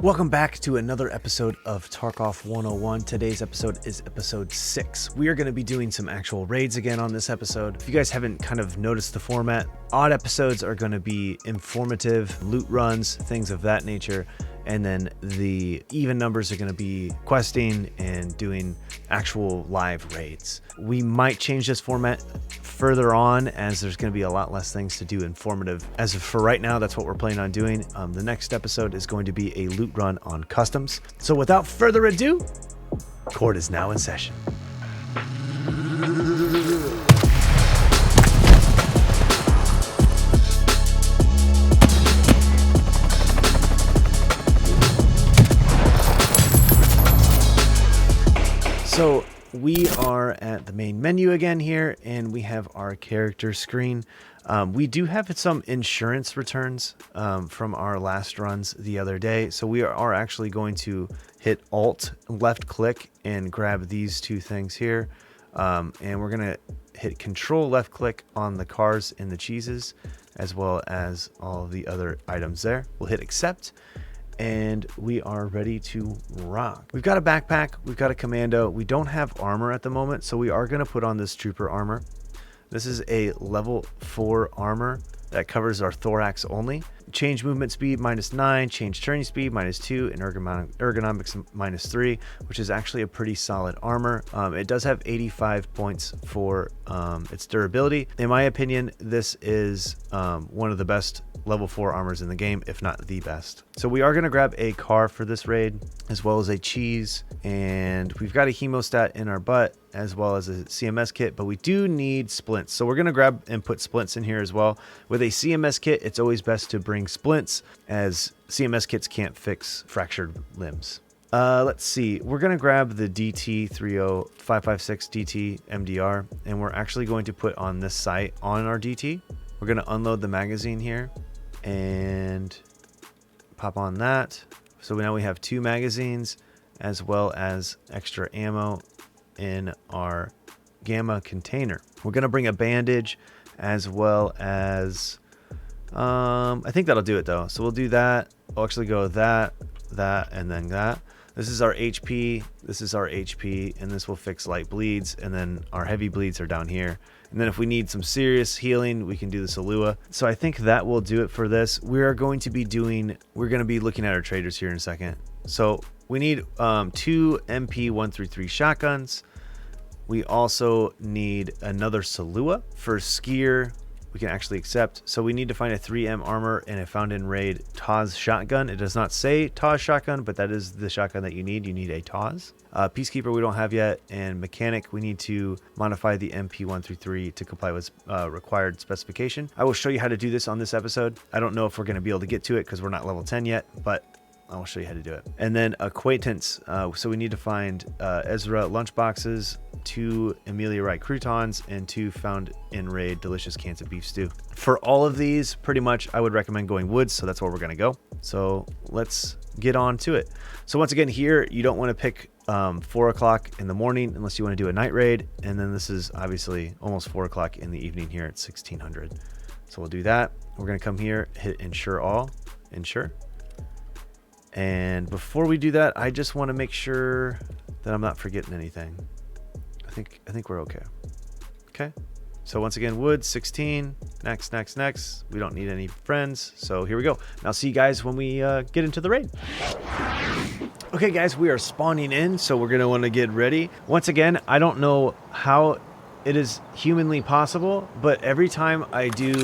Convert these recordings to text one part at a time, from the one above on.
Welcome back to another episode of Tarkov 101. Today's episode is episode 6. We are going to be doing some actual raids again on this episode. If you guys haven't kind of noticed the format, odd episodes are going to be informative, loot runs, things of that nature. And then the even numbers are going to be questing and doing actual live raids. We might change this format further on as there's going to be a lot less things to do informative. As of for right now, that's what we're planning on doing. The next episode is going to be a loot run on customs. So without further ado, court is now in session. So we are at the main menu again here, and we have our character screen. We do have some insurance returns from our last runs the other day. So we are actually going to hit Alt, left click, and grab these two things here. And we're going to hit Control, left click on the cars and the cheeses, as well as all the other items there. We'll hit Accept. And we are ready to rock. We've got a backpack, we've got a commando. We don't have armor at the moment, so we are going to put on this trooper armor. This is a level 4 armor that covers our thorax only. Change movement speed -9, change turning speed -2, and ergonomics -3, which is actually a pretty solid armor. It does have 85 points for its durability. In my opinion, this is one of the best level 4 armors in the game, if not the best. So we are going to grab a car for this raid, as well as a cheese, and we've got a hemostat in our butt, as well as a CMS kit, but we do need splints. So we're going to grab and put splints in here as well. With a CMS kit, it's always best to bring splints, as CMS kits can't fix fractured limbs. Let's see. We're going to grab the DT30556 DT MDR, and we're actually going to put on this sight on our DT. We're going to unload the magazine here and pop on that. So now we have 2 magazines, as well as extra ammo in our gamma container. We're going to bring a bandage, as well as I think that'll do it though. So we'll do that. We'll actually go that, and then that. This is our HP, this is our HP, and this will fix light bleeds, and then our heavy bleeds are down here. And then if we need some serious healing, we can do the Salua. So I think that will do it for this. We're going to be looking at our traders here in a second. So we need 2 MP133 shotguns. We also need another Salua. For skier, we can actually accept. So we need to find a 3M armor and a found in raid Taz shotgun. It does not say Taz shotgun, but that is the shotgun that you need. You need a Taz. Peacekeeper we don't have yet, and mechanic we need to modify the MP133 to comply with required specification. I will show you how to do this on this episode. I don't know if we're going to be able to get to it because we're not level 10 yet, but I'll show you how to do it. And then acquaintance. So we need to find Ezra lunchboxes, 2 Amelia Wright croutons, and 2 found in raid delicious cans of beef stew. For all of these, pretty much I would recommend going woods, so that's where we're going to go. So let's get on to it. So once again, here you don't want to pick 4 o'clock in the morning unless you want to do a night raid, and then this is obviously almost 4 o'clock in the evening here at 1600. So we'll do that. We're going to come here, hit insure all, insure. And before we do that, I just want to make sure that I'm not forgetting anything. I think we're okay. Okay. So once again, wood 16. Next. We don't need any friends. So here we go. And I'll see you guys when we get into the raid. Okay, guys, we are spawning in, so we're gonna want to get ready. Once again, I don't know how it is humanly possible, but every time I do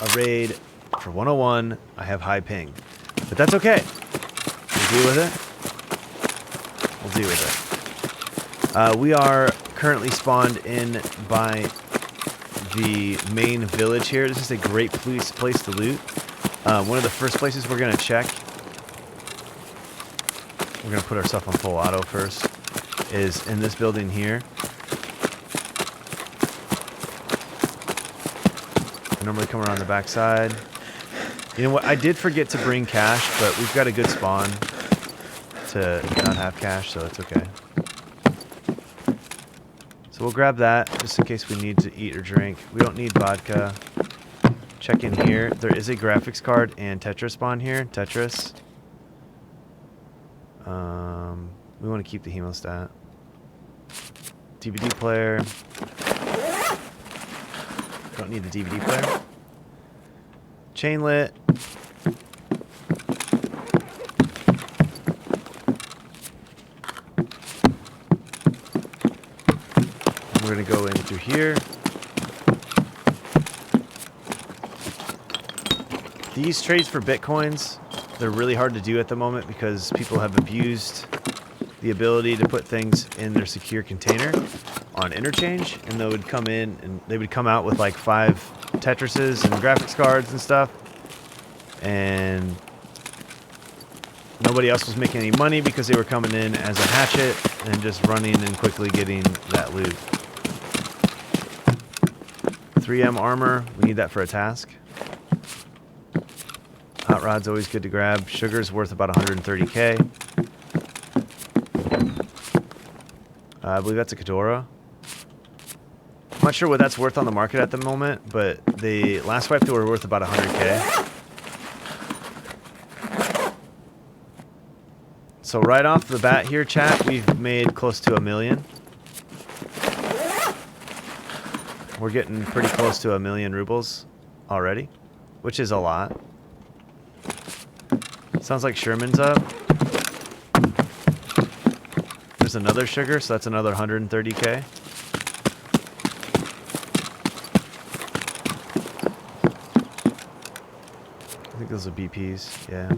a raid for 101, I have high ping. But that's okay. We'll deal with it. We are currently spawned in by the main village here. This is a great place to loot. One of the first places we're going to check, we're going to put our stuff on full auto first, is in this building here. I normally come around the back side. You know what? I did forget to bring cash, but we've got a good spawn to not have cash, so it's okay. So we'll grab that just in case we need to eat or drink. We don't need vodka. Check in here. There is a graphics card and Tetris spawn here. Tetris. We want to keep the hemostat. DVD player. Don't need the DVD player. Chainlet. We're going to go in through here. These trades for bitcoins, they're really hard to do at the moment because people have abused the ability to put things in their secure container on interchange, and they would come in and they would come out with like 5 Tetrises and graphics cards and stuff, and nobody else was making any money because they were coming in as a hatchet and just running and quickly getting that loot. 3M armor, we need that for a task. Hot rod's always good to grab. Sugar's worth about 130k. I believe that's a Kadora. I'm not sure what that's worth on the market at the moment, but the last wipe they were worth about 100k. So right off the bat here, chat, we've made close to $1 million. We're getting pretty close to 1 million rubles already, which is a lot. Sounds like Sherman's up. There's another sugar, so that's another 130k. I think those are BPs, yeah.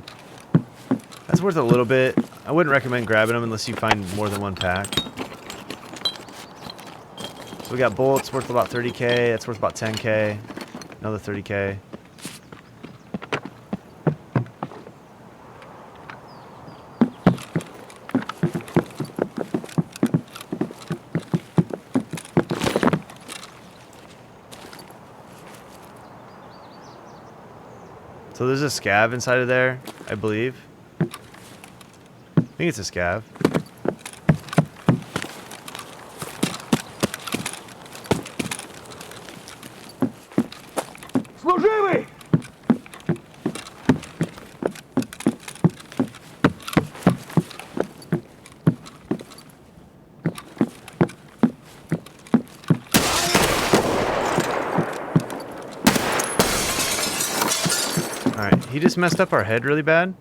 That's worth a little bit. I wouldn't recommend grabbing them unless you find more than one pack. So we got bullets worth about 30k. That's worth about 10k. Another 30k. So there's a scav inside of there, I believe. I think it's a scav. Служивый! Alright, he just messed up our head really bad.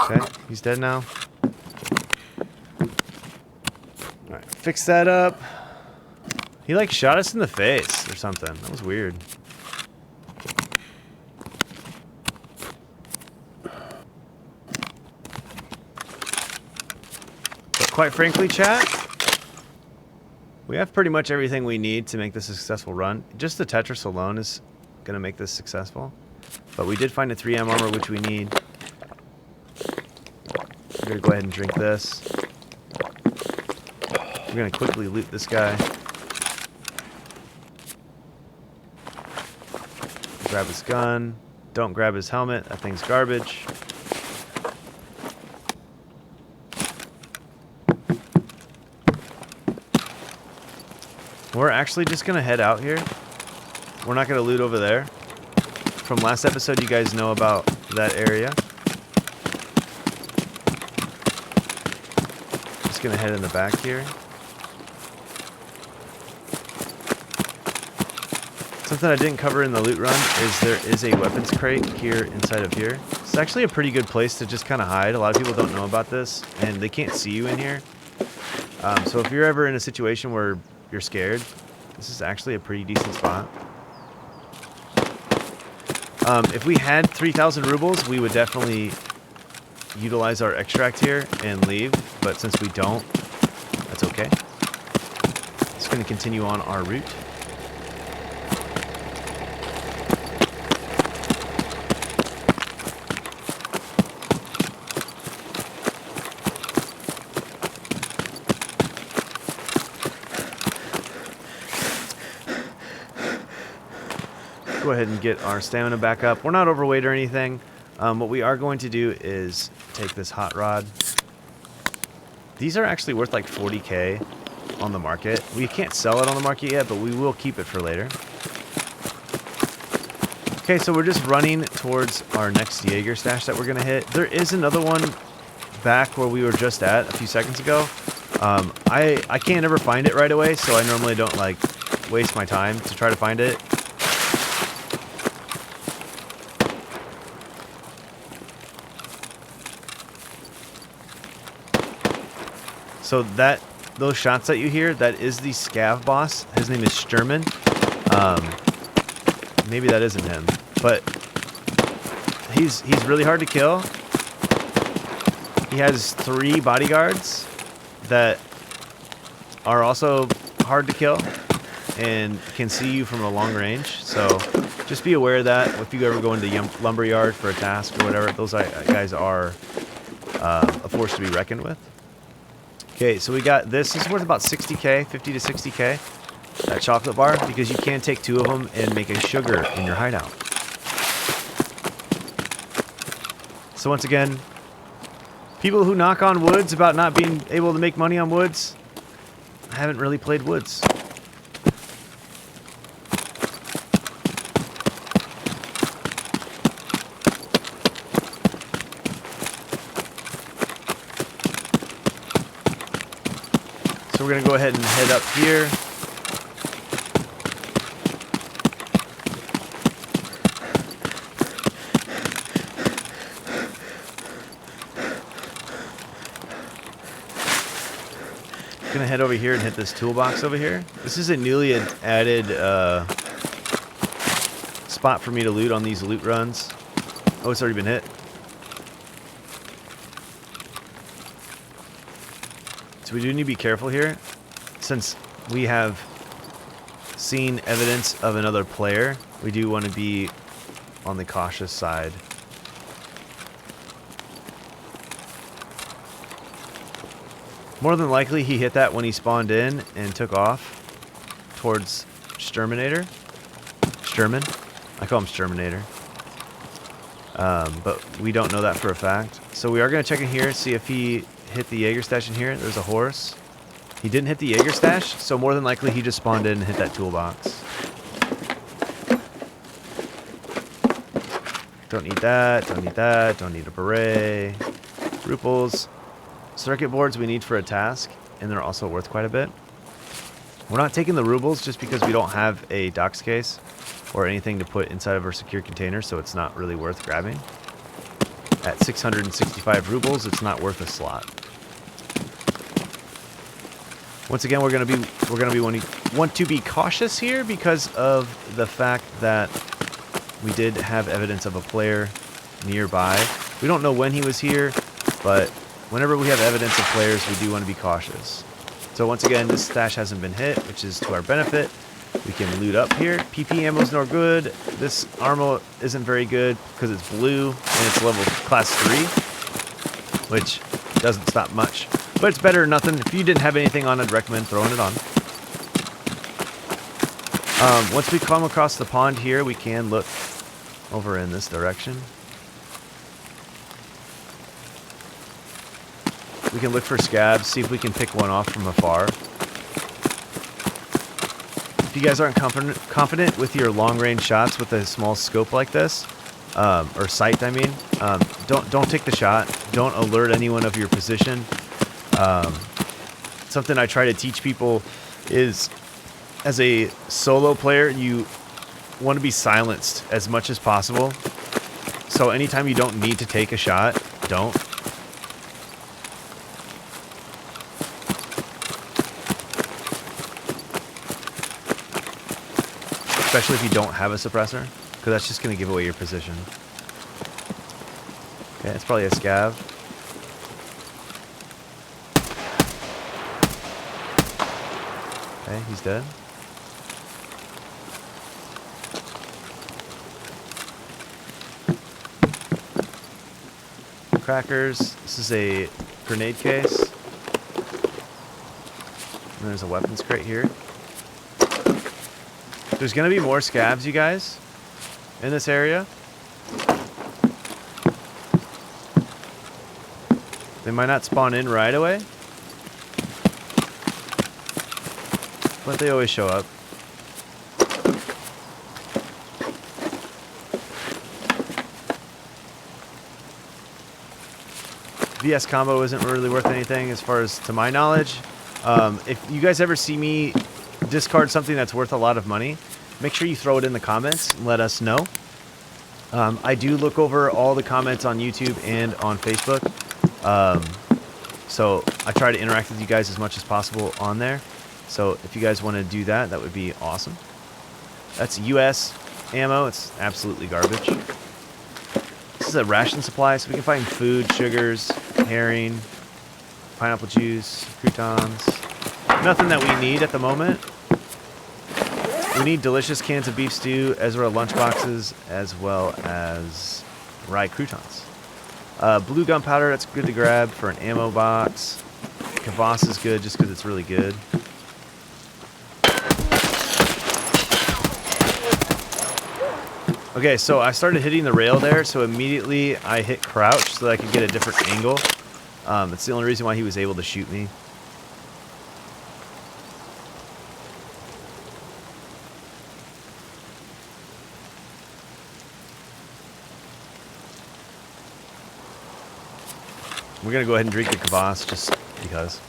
Okay, he's dead now. Alright, fix that up. He like shot us in the face or something. That was weird. But quite frankly, chat, we have pretty much everything we need to make this a successful run. Just the Tetris alone is going to make this successful. But we did find a 3M armor, which we need. We're going to go ahead and drink this. We're going to quickly loot this guy. Grab his gun. Don't grab his helmet. That thing's garbage. We're actually just going to head out here. We're not going to loot over there. From last episode, you guys know about that area. Just going to head in the back here. Something I didn't cover in the loot run is there is a weapons crate here inside of here. It's actually a pretty good place to just kind of hide. A lot of people don't know about this, and they can't see you in here. So if you're ever in a situation where you're scared, this is actually a pretty decent spot. If we had 3,000 rubles, we would definitely utilize our extract here and leave, but since we don't, that's okay. Just going to continue on our route. Go ahead and get our stamina back up. We're not overweight or anything. What we are going to do is take this hot rod. These are actually worth like 40k on the market. We can't sell it on the market yet, but we will keep it for later. Okay, so we're just running towards our next Jaeger stash that we're going to hit. There is another one back where we were just at a few seconds ago. I can't ever find it right away, so I normally don't like waste my time to try to find it. So those shots that you hear, that is the scav boss. His name is Sturman. Maybe that isn't him, but he's really hard to kill. He has 3 bodyguards that are also hard to kill and can see you from a long range. So just be aware of that if you ever go into the lumberyard for a task or whatever. Those guys are a force to be reckoned with. Okay, so we got this. This is worth about 60k, 50 to 60k. That chocolate bar, because you can take 2 of them and make a sugar in your hideout. So once again, people who knock on woods about not being able to make money on woods haven't really played woods. So we're going to go ahead and head up here. Gonna head over here and hit this toolbox over here. This is a newly added spot for me to loot on these loot runs. Oh, it's already been hit. So we do need to be careful here, since we have seen evidence of another player. We do want to be on the cautious side. More than likely, he hit that when he spawned in and took off towards Sturminator. Sturman. I call him Sturminator. But we don't know that for a fact. So we are going to check in here, see if he hit the Jaeger stash in here. There's a horse. He didn't hit the Jaeger stash, so more than likely he just spawned in and hit that toolbox. Don't need that, don't need that, don't need a beret. Ruples. Circuit boards we need for a task, and they're also worth quite a bit. We're not taking the rubles just because we don't have a docs case or anything to put inside of our secure container, so it's not really worth grabbing. At 665 rubles, it's not worth a slot. Once again, we're gonna want to be cautious here because of the fact that we did have evidence of a player nearby. We don't know when he was here, but whenever we have evidence of players, we do want to be cautious. So once again, this stash hasn't been hit, which is to our benefit. We can loot up here. PP ammo's no good. This ammo isn't very good because it's blue and it's level class 3, which doesn't stop much. But it's better than nothing. If you didn't have anything on, I'd recommend throwing it on. Once we come across the pond here, we can look over in this direction. We can look for scavs, see if we can pick one off from afar. If you guys aren't confident with your long-range shots with a small scope like this, or sight, I mean, don't take the shot. Don't alert anyone of your position. Something I try to teach people is, as a solo player, you want to be silenced as much as possible. So anytime you don't need to take a shot, don't. Especially if you don't have a suppressor, because that's just going to give away your position. Okay, it's probably a scav. Okay, he's dead. Crackers. This is a grenade case. And there's a weapons crate here. There's going to be more scavs, you guys, in this area. They might not spawn in right away, but they always show up. VS combo isn't really worth anything as far as to my knowledge. If you guys ever see me discard something that's worth a lot of money, make sure you throw it in the comments and let us know. I do look over all the comments on YouTube and on Facebook. So I try to interact with you guys as much as possible on there. So if you guys want to do that, that would be awesome. That's US ammo. It's absolutely garbage. This is a ration supply, so we can find food, sugars, herring, pineapple juice, croutons. Nothing that we need at the moment. We need delicious cans of beef stew, Ezra lunchboxes, as well as rye croutons. Blue gunpowder, that's good to grab for an ammo box. Kvass is good just because it's really good. Okay, so I started hitting the rail there, so immediately I hit crouch so that I could get a different angle. That's the only reason why he was able to shoot me. We're going to go ahead and drink the kvass just because.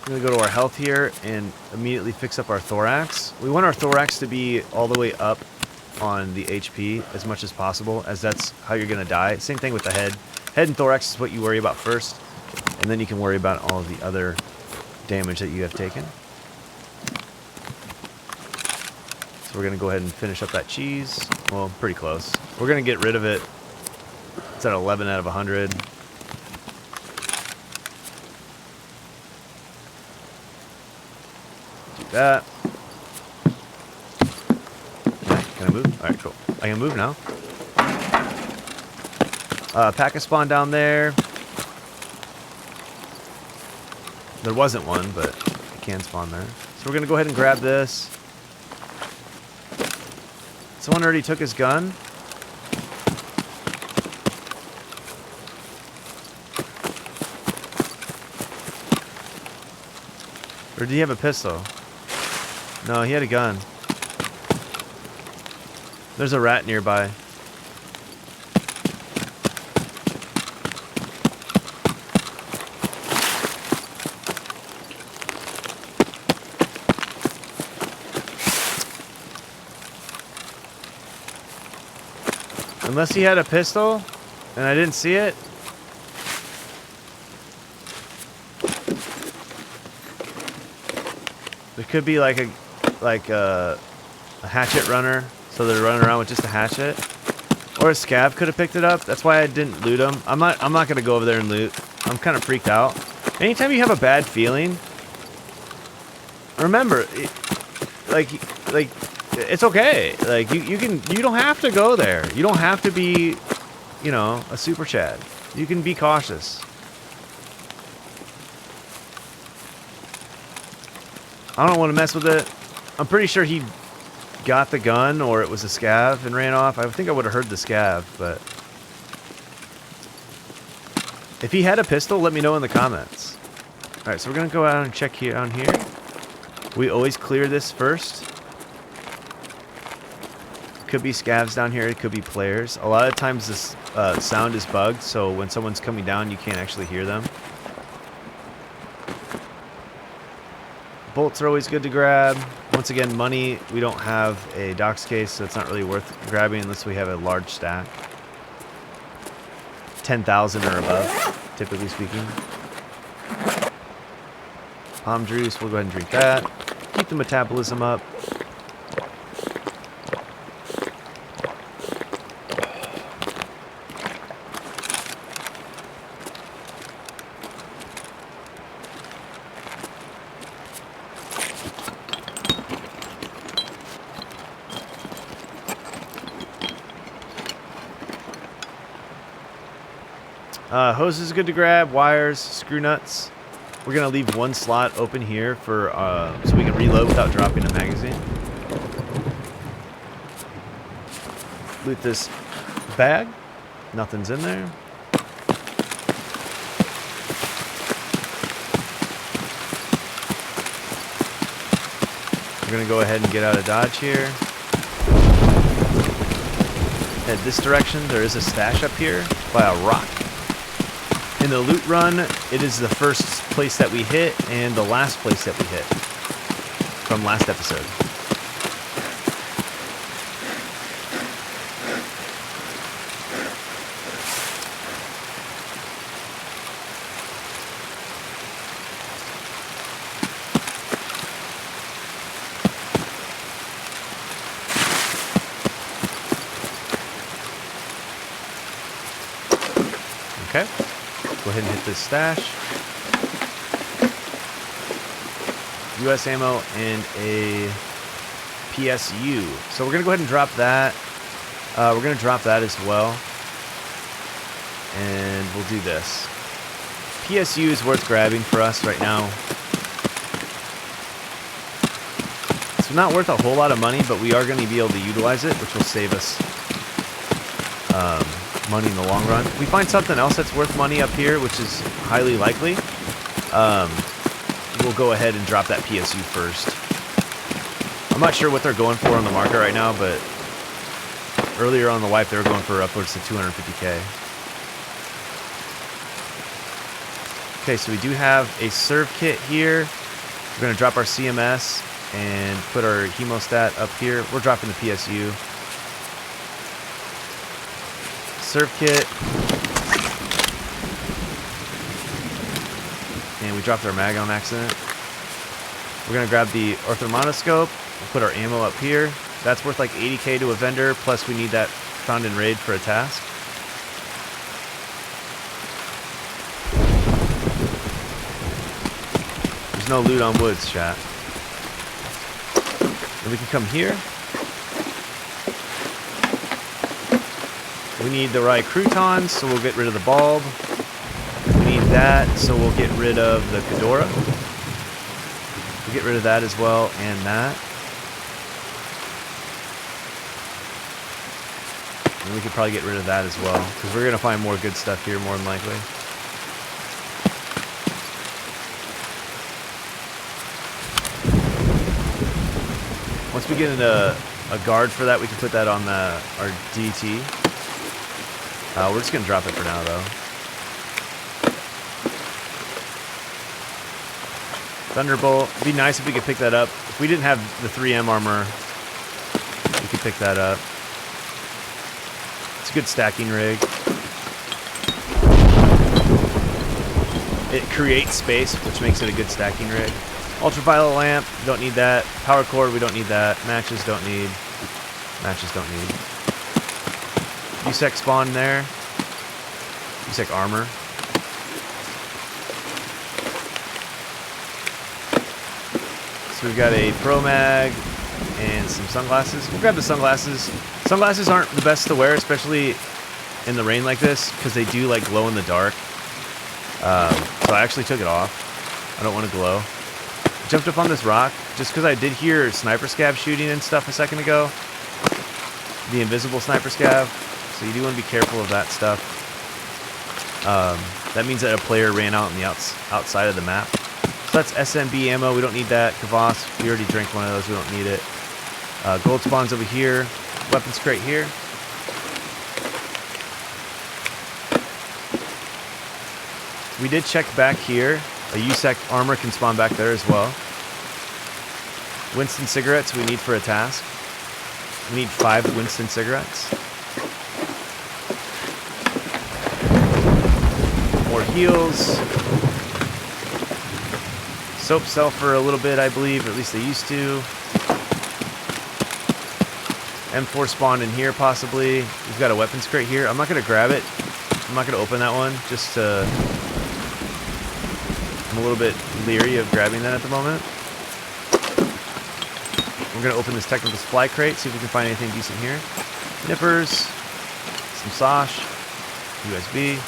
We're going to go to our health here and immediately fix up our thorax. We want our thorax to be all the way up on the HP as much as possible, as that's how you're going to die. Same thing with the head. Head and thorax is what you worry about first, and then you can worry about all of the other damage that you have taken. So we're going to go ahead and finish up that cheese. Well, pretty close. We're going to get rid of it. It's at 11 out of 100. That. Can I move? Alright, cool. I can move now. Pack a spawn down there. There wasn't one, but it can spawn there. So we're going to go ahead and grab this. Someone already took his gun. Or did he have a pistol? No, he had a gun. There's a rat nearby. Unless he had a pistol and I didn't see it. There could be like a hatchet runner, so they're running around with just a hatchet, or a scav could have picked it up. That's why I didn't loot them. I'm not gonna go over there and loot. I'm kind of freaked out. Anytime you have a bad feeling, remember, like it's okay. Like you don't have to go there. You don't have to be, you know, a super Chad. You can be cautious. I don't want to mess with it. I'm pretty sure he got the gun, or it was a scav and ran off. I think I would have heard the scav, but if he had a pistol, let me know in the comments. All right, so we're gonna go out and check here on here. We always clear this first. Could be scavs down here. It could be players. A lot of times this sound is bugged, so when someone's coming down, you can't actually hear them. Bolts are always good to grab. Once again, money, we don't have a docs case, so it's not really worth grabbing unless we have a large stack. 10,000 or above, typically speaking. Palm juice, we'll go ahead and drink that. Keep the metabolism up. Hose is good to grab, wires, screw nuts. We're going to leave one slot open here for so we can reload without dropping a magazine. Loot this bag. Nothing's in there. going to go ahead and get out of Dodge here. Head this direction. There is a stash up here by a rock. In the loot run, it is the first place that we hit and the last place that we hit from last episode. Okay. Go ahead and hit this stash. US ammo and a PSU. So we're going to go ahead and drop that. We're going to drop that as well. And we'll do this. PSU is worth grabbing for us right now. It's not worth a whole lot of money, but we are going to be able to utilize it, which will save us money in the long run. We find something else that's worth money up here, which is highly likely. We'll go ahead and drop that PSU first. I'm not sure what they're going for on the market right now, but earlier on the wipe they were going for upwards to 250k. Okay, so we do have a serve kit here. We're going to drop our CMS and put our hemostat up here. We're dropping the PSU. Serve kit. And we dropped our mag on accident. We're going to grab the orthomonoscope. We'll put our ammo up here. That's worth like 80k to a vendor, plus we need that found in raid for a task. There's no loot on woods, chat. And we can come here. We need the right croutons, so we'll get rid of the bulb. We need that, so we'll get rid of the Fedora. We'll get rid of that as well, and that. And we could probably get rid of that as well, because we're going to find more good stuff here, more than likely. Once we get into a guard for that, we can put that on our DT. We're just going to drop it for now, though. Thunderbolt. It'd be nice if we could pick that up. If we didn't have the 3M armor, we could pick that up. It's a good stacking rig. It creates space, which makes it a good stacking rig. Ultraviolet lamp, don't need that. Power cord, we don't need that. Matches, don't need. Matches, don't need. USEC spawn there. USEC armor. So we've got a Pro Mag and some sunglasses. We'll grab the sunglasses. Sunglasses aren't the best to wear, especially in the rain like this, because they do like glow in the dark. So I actually took it off. I don't want to glow. I jumped up on this rock just because I did hear sniper scav shooting and stuff a second ago. The invisible sniper scav. So you do want to be careful of that stuff. That means that a player ran out on the outside of the map. So that's SMB ammo. We don't need that. Kvass, we already drank one of those. We don't need it. Gold spawns over here. Weapons crate here. We did check back here. A USEC armor can spawn back there as well. Winston cigarettes we need for a task. We need 5 Winston cigarettes. More heals. Soap sell for a little bit, I believe, or at least they used to. M4 spawned in here, possibly. We've got a weapons crate here. I'm not going to grab it. I'm not going to open that one, just to... I'm a little bit leery of grabbing that at the moment. We're going to open this technical supply crate, see if we can find anything decent here. Nippers, some SOSH, USB.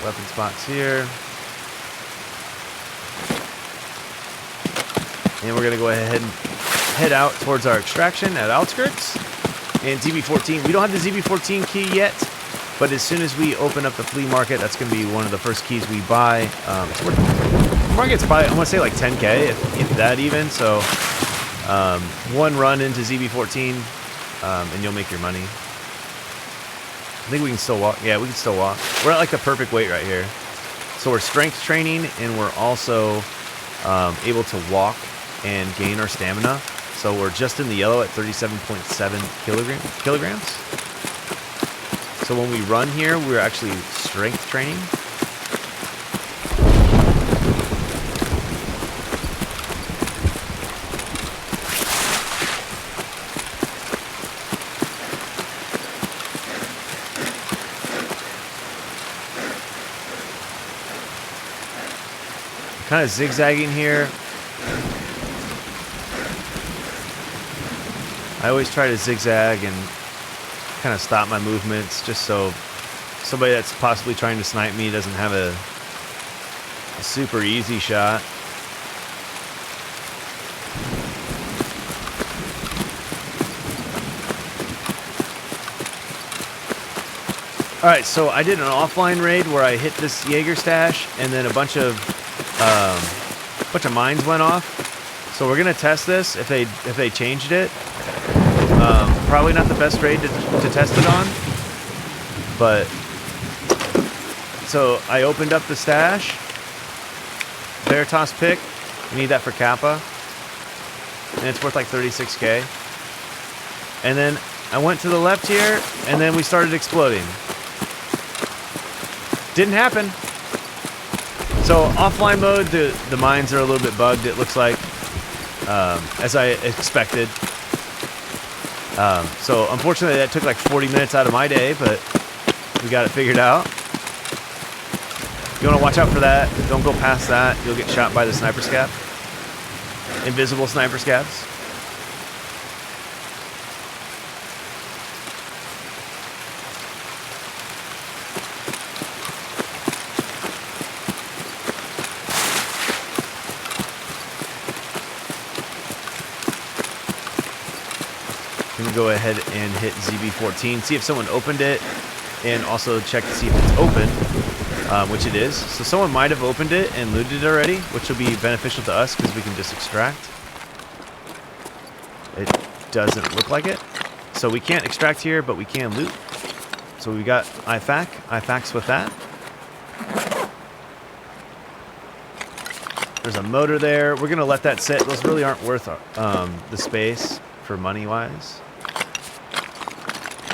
Weapons box here. And we're going to go ahead and head out towards our extraction at outskirts. And ZB14, we don't have the ZB14 key yet, but as soon as we open up the flea market, that's going to be one of the first keys we buy. The market's probably, I want to say like 10K, if that even. So one run into ZB14, and you'll make your money. I think we can still walk. Yeah, we can still walk. We're at like the perfect weight right here. So we're strength training, and we're also able to walk and gain our stamina. So we're just in the yellow at 37.7 kilograms. So when we run here, we're actually strength training. Kind of zigzagging here. I always try to zigzag and kind of stop my movements just so somebody that's possibly trying to snipe me doesn't have a super easy shot. Alright, so I did an offline raid where I hit this Jaeger stash and then a bunch of mines went off. So we're gonna test this if they changed it. Probably not the best raid to test it on, but so I opened up the stash. Veritas pick, we need that for Kappa, and it's worth like 36K. And then I went to the left here, and then we started exploding. Didn't happen. So offline mode, the mines are a little bit bugged, it looks like, as I expected. So unfortunately that took like 40 minutes out of my day, but we got it figured out. You want to watch out for that. Don't go past that. You'll get shot by the sniper scav. Invisible sniper scavs. Go ahead and hit ZB14, see if someone opened it, and also check to see if it's open, which it is. So someone might have opened it and looted it already, which will be beneficial to us because we can just extract. It doesn't look like it. So we can't extract here, but we can loot. So we got IFAKs with that. There's a motor there. We're going to let that sit. Those really aren't worth the space for money-wise.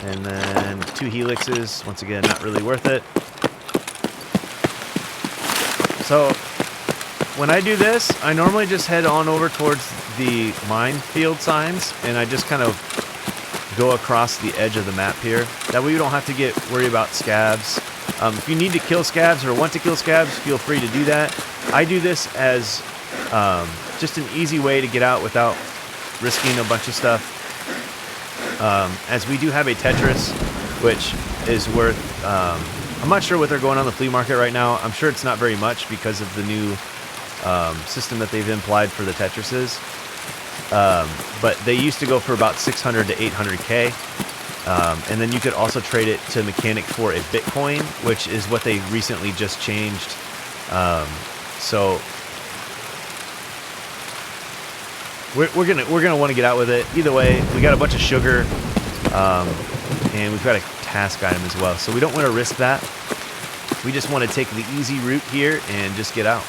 And then 2 helixes, once again, not really worth it. So when I do this, I normally just head on over towards the minefield signs, and I just kind of go across the edge of the map here. That way you don't have to worry about scavs. If you need to kill scavs or want to kill scavs, feel free to do that. I do this as just an easy way to get out without risking a bunch of stuff. As we do have a Tetris, which is worth, I'm not sure what they're going on the flea market right now. I'm sure it's not very much because of the new system that they've implied for the Tetrises. But they used to go for about 600 to 800K. And then you could also trade it to Mechanic for a Bitcoin, which is what they recently just changed. So we're gonna want to get out with it. Either way, we got a bunch of sugar, and we've got a task item as well. So we don't want to risk that. We just want to take the easy route here and just get out.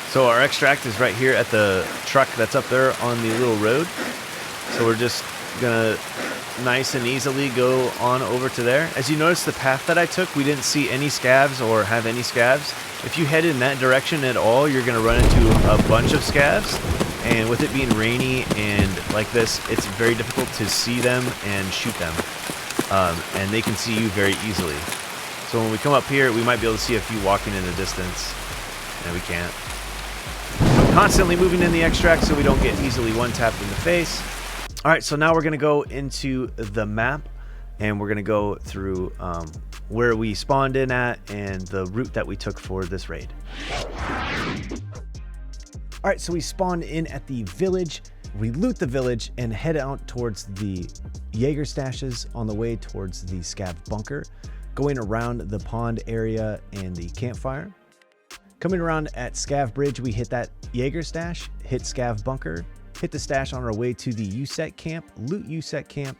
So our extract is right here at the truck that's up there on the little road. So we're just gonna nice and easily go on over to there. As you notice, the path that I took, we didn't see any scavs or have any scavs. If you head in that direction at all, you're gonna run into a bunch of scavs. And with it being rainy and like this, it's very difficult to see them and shoot them. And they can see you very easily. So when we come up here, we might be able to see a few walking in the distance. And we can't. Constantly moving in the extract so we don't get easily one-tapped in the face. All right, so now we're going to go into the map, and we're going to go through where we spawned in at and the route that we took for this raid. All right, so we spawned in at the village. We loot the village and head out towards the Jaeger stashes on the way towards the scav bunker, going around the pond area and the campfire. Coming around at Scav Bridge, we hit that Jaeger stash, hit Scav Bunker, hit the stash on our way to the USEC camp, loot USEC camp,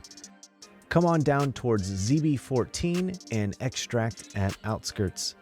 come on down towards ZB14 and extract at Outskirts.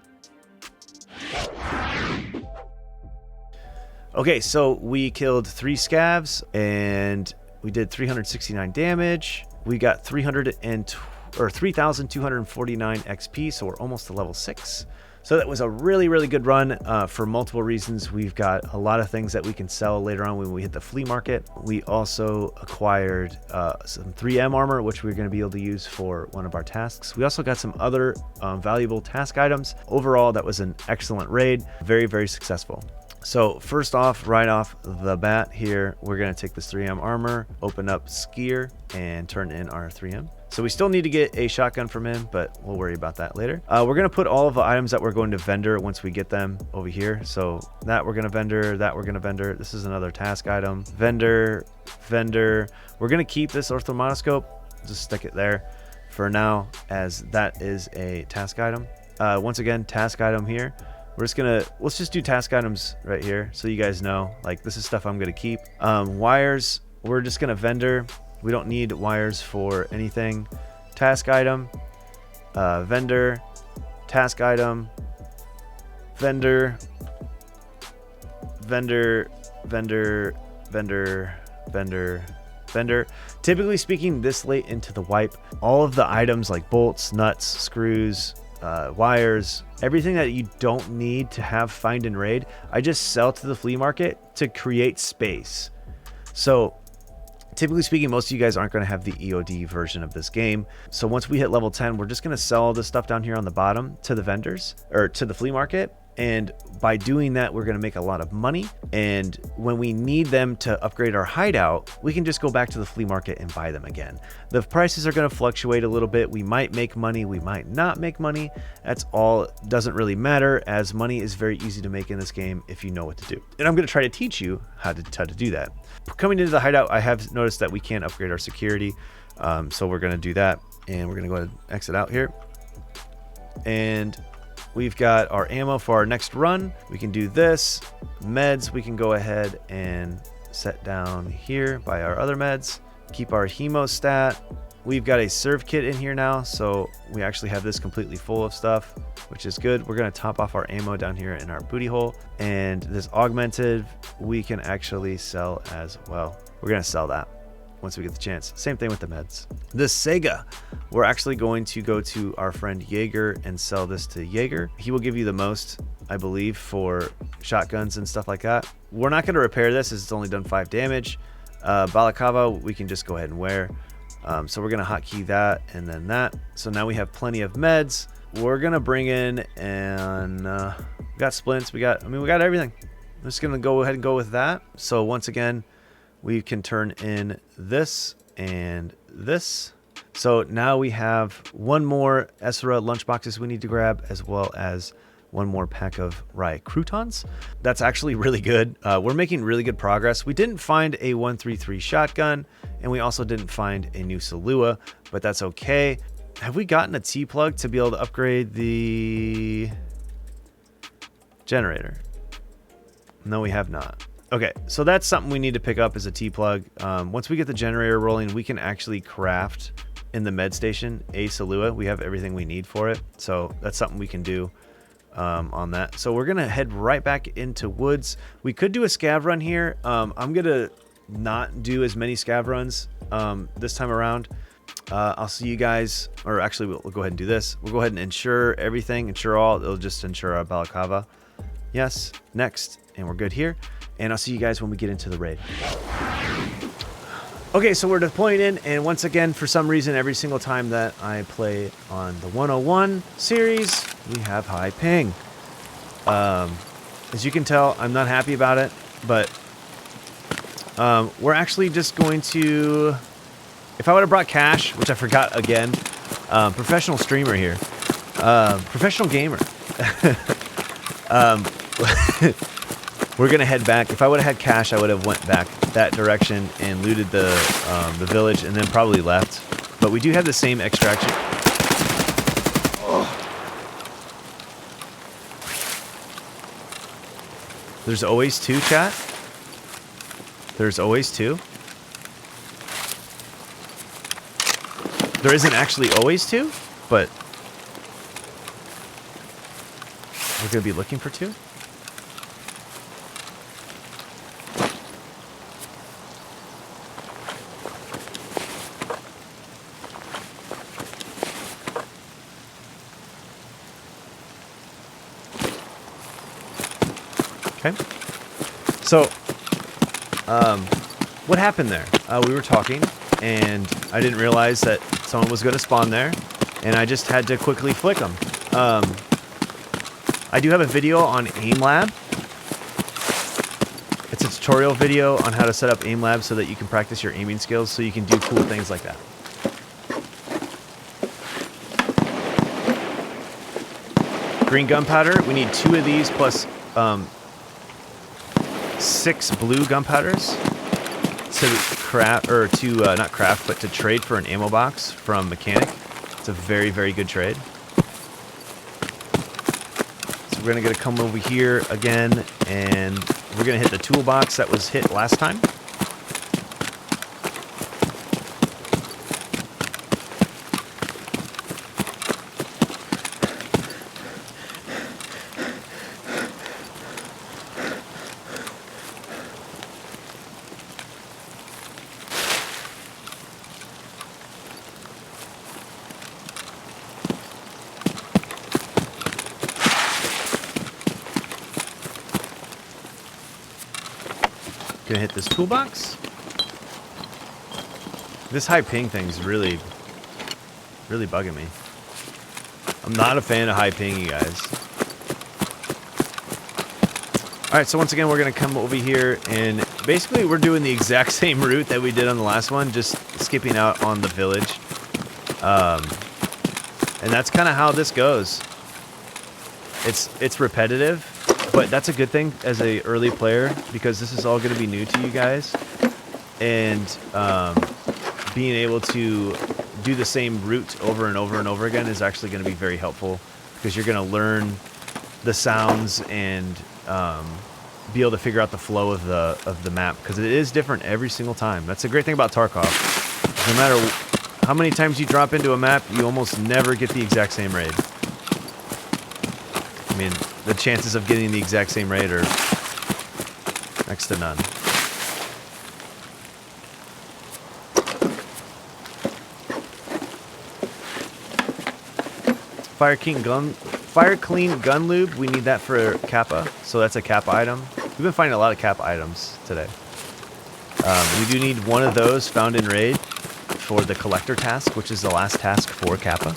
Okay, so we killed 3 scavs and we did 369 damage. We got 3,249 XP, so we're almost to level 6. So that was a really, really good run for multiple reasons. We've got a lot of things that we can sell later on when we hit the flea market. We also acquired some 3M armor, which we're going to be able to use for one of our tasks. We also got some other valuable task items. Overall, that was an excellent raid. Very, very successful. So first off, right off the bat here, we're going to take this 3M armor, open up Skier, and turn in our 3M. So we still need to get a shotgun from him, but we'll worry about that later. We're going to put all of the items that we're going to vendor once we get them over here. So that we're going to vendor, that we're going to vendor. This is another task item. Vendor, vendor. We're going to keep this orthomonoscope. Just stick it there for now, as that is a task item. Once again, task item here. We're just gonna, let's just do task items right here so you guys know, like, this is stuff I'm gonna keep. Wires, we're just gonna vendor. We don't need wires for anything. Task item, vendor, task item, vendor, vendor, vendor, vendor, vendor, vendor. Typically speaking, this late into the wipe, all of the items like bolts, nuts, screws, wires, everything that you don't need to have find and raid, I just sell to the flea market to create space. So typically speaking, most of you guys aren't going to have the EOD version of this game. So once we hit level 10, we're just going to sell all this stuff down here on the bottom to the vendors or to the flea market. And by doing that, we're going to make a lot of money. And when we need them to upgrade our hideout, we can just go back to the flea market and buy them again. The prices are going to fluctuate a little bit. We might make money. We might not make money. That's all. Doesn't really matter, as money is very easy to make in this game if you know what to do. And I'm going to try to teach you how to do that. Coming into the hideout, I have noticed that we can't upgrade our security. So we're going to do that. And we're going to go ahead and exit out here. And we've got our ammo for our next run. We can do this. Meds, we can go ahead and set down here by our other meds. Keep our hemostat. We've got a serve kit in here now, so we actually have this completely full of stuff, which is good. We're going to top off our ammo down here in our booty hole. And this augmented, we can actually sell as well. We're going to sell that once we get the chance. Same thing with the meds. This Sega, we're actually going to go to our friend Jaeger and sell this to Jaeger. He will give you the most, I believe, for shotguns and stuff like that. We're not going to repair this as it's only done 5 damage. Balaclava, we can just go ahead and wear. So we're going to hotkey that and then that. So now we have plenty of meds. We're going to bring in and we got splints. We got everything. I'm just going to go ahead and go with that. So once again, we can turn in this and this. So now we have one more Esra lunchboxes we need to grab, as well as one more pack of rye croutons. That's actually really good. We're making really good progress. We didn't find a 133 shotgun, and we also didn't find a new Salua, but that's okay. Have we gotten a T-plug to be able to upgrade the generator? No, we have not. Okay, so that's something we need to pick up as a T-plug. Once we get the generator rolling, we can actually craft in the med station a Salua. We have everything we need for it, so that's something we can do on that. So we're gonna head right back into woods. We could do a scav run here. I'm gonna not do as many scav runs this time around. I'll see you guys, or actually we'll go ahead and do this. We'll go ahead and insure everything, insure all. It'll just insure our balaclava. Yes, next, and we're good here. And I'll see you guys when we get into the raid. Okay, so we're deploying in, and once again, for some reason, every single time that I play on the 101 series, we have high ping. As you can tell, I'm not happy about it, but we're actually just going to... If I would have brought cash, which I forgot again, professional streamer here, professional gamer. We're gonna head back. If I would have had cash, I would have went back that direction and looted the village, and then probably left. But we do have the same extraction. Oh. There's always two, chat. There's always two. There isn't actually always two, but we're gonna be looking for two. Okay. So, what happened there? We were talking, and I didn't realize that someone was going to spawn there, and I just had to quickly flick them. I do have a video on AimLab. It's a tutorial video on how to set up AimLab so that you can practice your aiming skills so you can do cool things like that. Green gunpowder. We need 2 of these plus 6 blue gunpowders to craft, or to not craft, but to trade for an ammo box from Mechanic. It's a very, very good trade. So we're gonna come over here again, and we're gonna hit the toolbox that was hit last time. Gonna hit this toolbox. This high ping thing's really bugging me. I'm not a fan of high ping, you guys. Alright, so once again, we're gonna come over here, and basically we're doing the exact same route that we did on the last one, just skipping out on the village. And that's kind of how this goes. It's repetitive. But that's a good thing as a early player, because this is all going to be new to you guys, and being able to do the same route over and over and over again is actually going to be very helpful, because you're going to learn the sounds and be able to figure out the flow of the map, because it is different every single time. That's the great thing about Tarkov. No matter how many times you drop into a map, you almost never get the exact same raid. I mean, the chances of getting the exact same raid are next to none. Fire clean gun lube. We need that for Kappa, so that's a Kappa item. We've been finding a lot of Kappa items today. We do need one of those found in raid for the collector task, which is the last task for Kappa.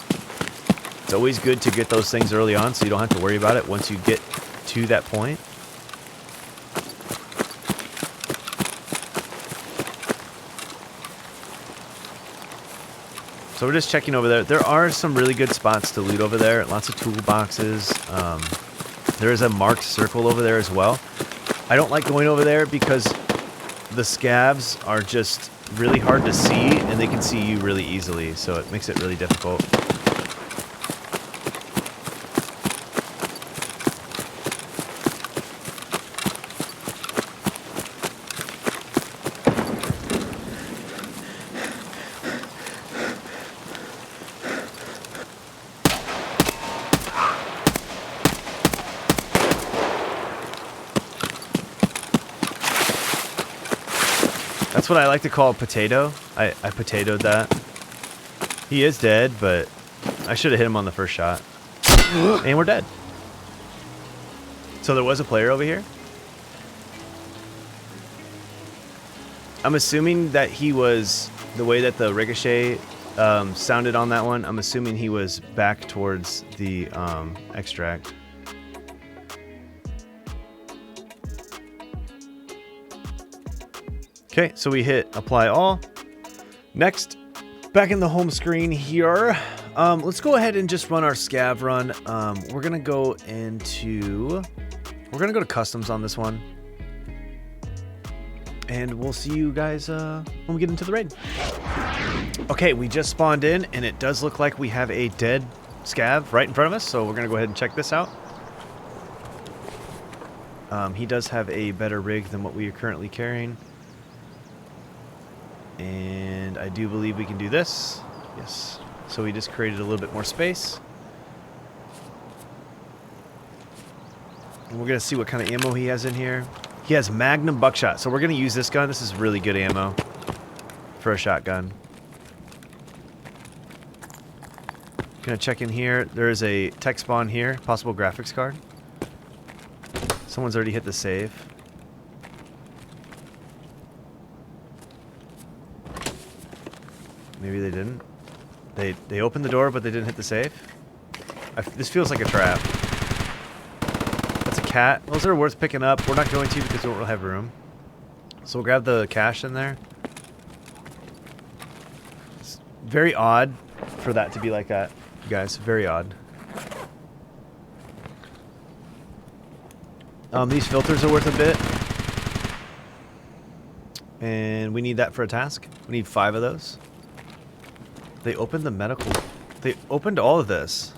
It's always good to get those things early on so you don't have to worry about it once you get to that point. So we're just checking over there. There are some really good spots to loot over there. Lots of toolboxes. There is a marked circle over there as well. I don't like going over there because the scavs are just really hard to see, and they can see you really easily, so it makes it really difficult. That's what I like to call a potato. I potatoed that. He is dead, but I should have hit him on the first shot. And we're dead. So there was a player over here. I'm assuming that he was, the way that the ricochet sounded on that one, I'm assuming he was back towards the extract. Okay, so we hit apply all. Next, back in the home screen here, let's go ahead and just run our scav run. We're gonna go to customs on this one, and we'll see you guys when we get into the raid. Okay, we just spawned in, and it does look like we have a dead scav right in front of us, so we're gonna go ahead and check this out. He does have a better rig than what we are currently carrying. And I do believe we can do this. Yes. So we just created a little bit more space. And we're going to see what kind of ammo he has in here. He has Magnum buckshot. So we're going to use this gun. This is really good ammo for a shotgun. Going to check in here. There is a tech spawn here. Possible graphics card. Someone's already hit the save. Maybe they didn't. They opened the door, but they didn't hit the safe. This feels like a trap. That's a cat. Those are worth picking up. We're not going to because we don't really have room. So we'll grab the cash in there. It's very odd for that to be like that, you guys. Very odd. These filters are worth a bit. And we need that for a task. We need 5 of those. They opened the medical. They opened all of this.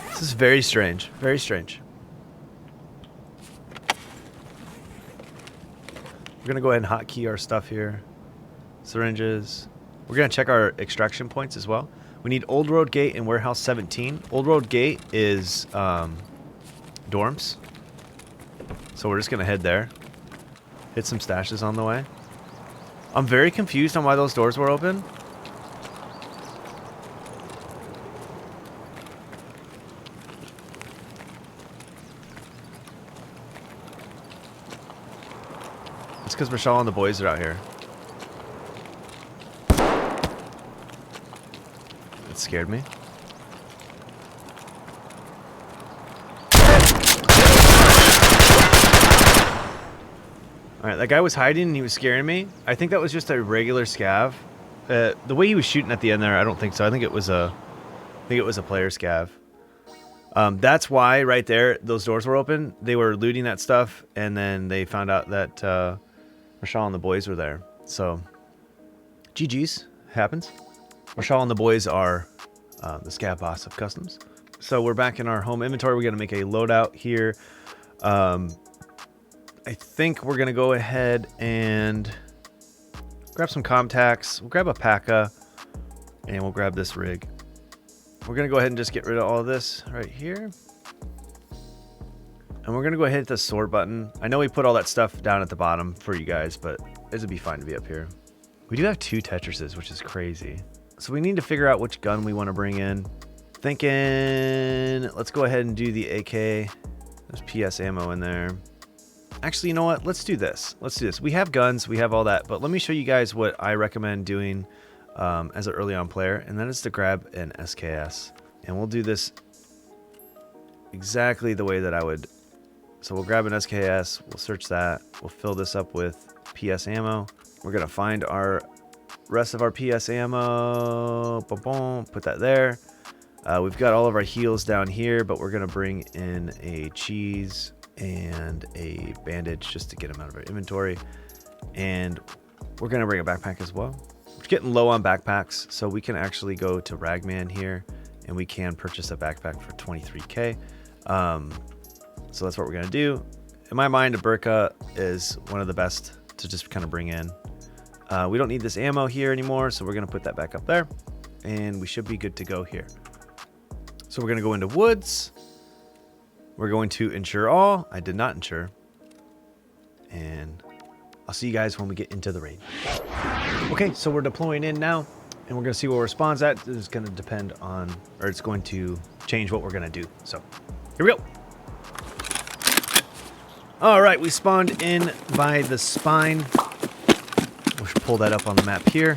This is very strange. Very strange. We're going to go ahead and hotkey our stuff here. Syringes. We're going to check our extraction points as well. We need Old Road Gate and Warehouse 17. Old Road Gate is dorms. So we're just going to head there. Hit some stashes on the way. I'm very confused on why those doors were open. It's because Michelle and the boys are out here. It scared me. Alright, that guy was hiding and he was scaring me. I think that was just a regular scav. The way he was shooting at the end there, I don't think so. I think it was a player scav. That's why right there those doors were open. They were looting that stuff, and then they found out that Rashal and the boys were there. So GG's, happens. Rashal and the boys are the scav boss of customs. So we're back in our home inventory. We're gonna make a loadout here. I think we're going to go ahead and grab some Comtacs. We'll grab a P.A.C.A. and we'll grab this rig. We're going to go ahead and just get rid of all of this right here. And we're going to go ahead and hit the sort button. I know we put all that stuff down at the bottom for you guys, but this would be fine to be up here. We do have 2 Tetrises, which is crazy. So we need to figure out which gun we want to bring in. Thinking, let's go ahead and do the AK. There's PS ammo in there. Actually, you know what? Let's do this. Let's do this. We have guns. We have all that. But let me show you guys what I recommend doing as an early on player. And that is to grab an SKS. And we'll do this exactly the way that I would. So we'll grab an SKS. We'll search that. We'll fill this up with PS ammo. We're going to find our rest of our PS ammo. Boom, boom. Put that there. We've got all of our heals down here. But we're going to bring in a cheese and a bandage just to get them out of our inventory, and we're gonna bring a backpack as well. We're getting low on backpacks, so we can actually go to Ragman here and we can purchase a backpack for 23k. So that's what we're gonna do. In my mind, a burqa is one of the best to just kind of bring in. We don't need this ammo here anymore, so we're gonna put that back up there, and we should be good to go here. So we're gonna go into woods. We're going to insure all. I did not insure. And I'll see you guys when we get into the raid. Okay, so we're deploying in now, and we're going to see where it spawns at. This is going to depend on, or it's going to change what we're going to do. So, here we go. All right, we spawned in by the spine. We'll pull that up on the map here.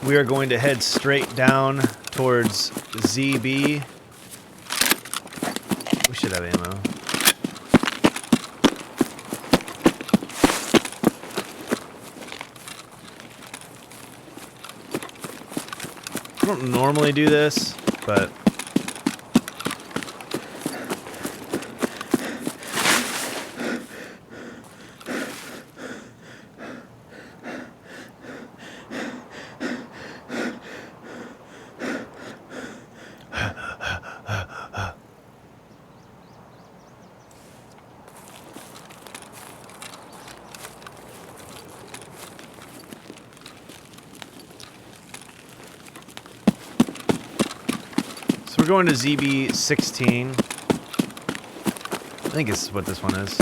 We are going to head straight down towards ZB. We should have ammo. don't normally do this, but we're going to ZB16. I think this is what this one is.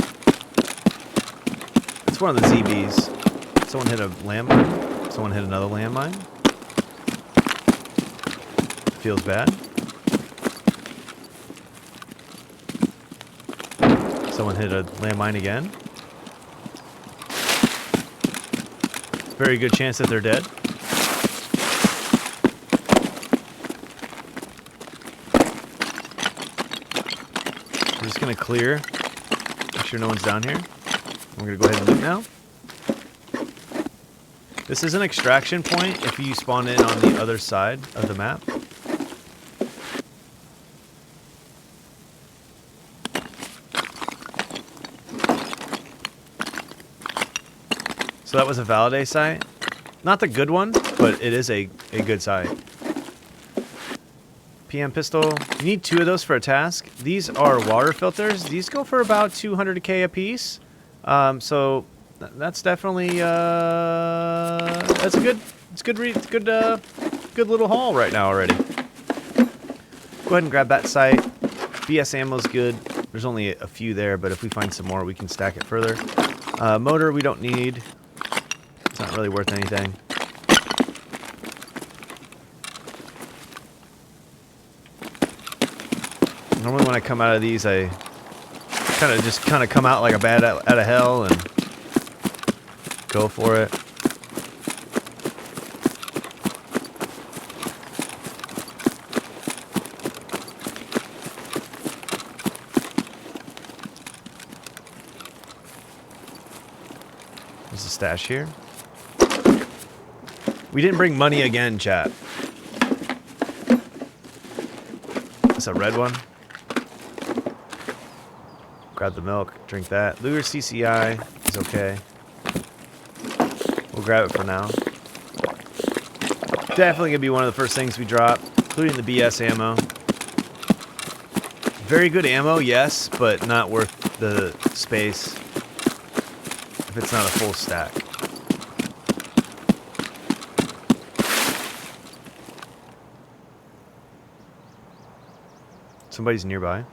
It's one of the ZBs. Someone hit a landmine. Someone hit another landmine. Feels bad. Someone hit a landmine again. Very good chance that they're dead. We're just gonna clear, make sure no one's down here. We're gonna go ahead and loot now. This is an extraction point if you spawn in on the other side of the map. So that was a Validate site. Not the good one, but it is a good site. PM pistol. You need 2 of those for a task. These are water filters. These go for about 200k a piece. So that's definitely that's a good little haul right now already. Go ahead and grab that site. BS ammo's good. There's only a few there, but if we find some more, we can stack it further. Motor we don't need. It's not really worth anything. Normally when I come out of these, I kind of come out like a bat out of hell and go for it. There's a stash here. We didn't bring money again, chat. That's a red one. Grab the milk, drink that. Luger CCI is okay. We'll grab it for now. Definitely gonna be one of the first things we drop, including the BS ammo. Very good ammo, yes, but not worth the space if it's not a full stack. Somebody's nearby.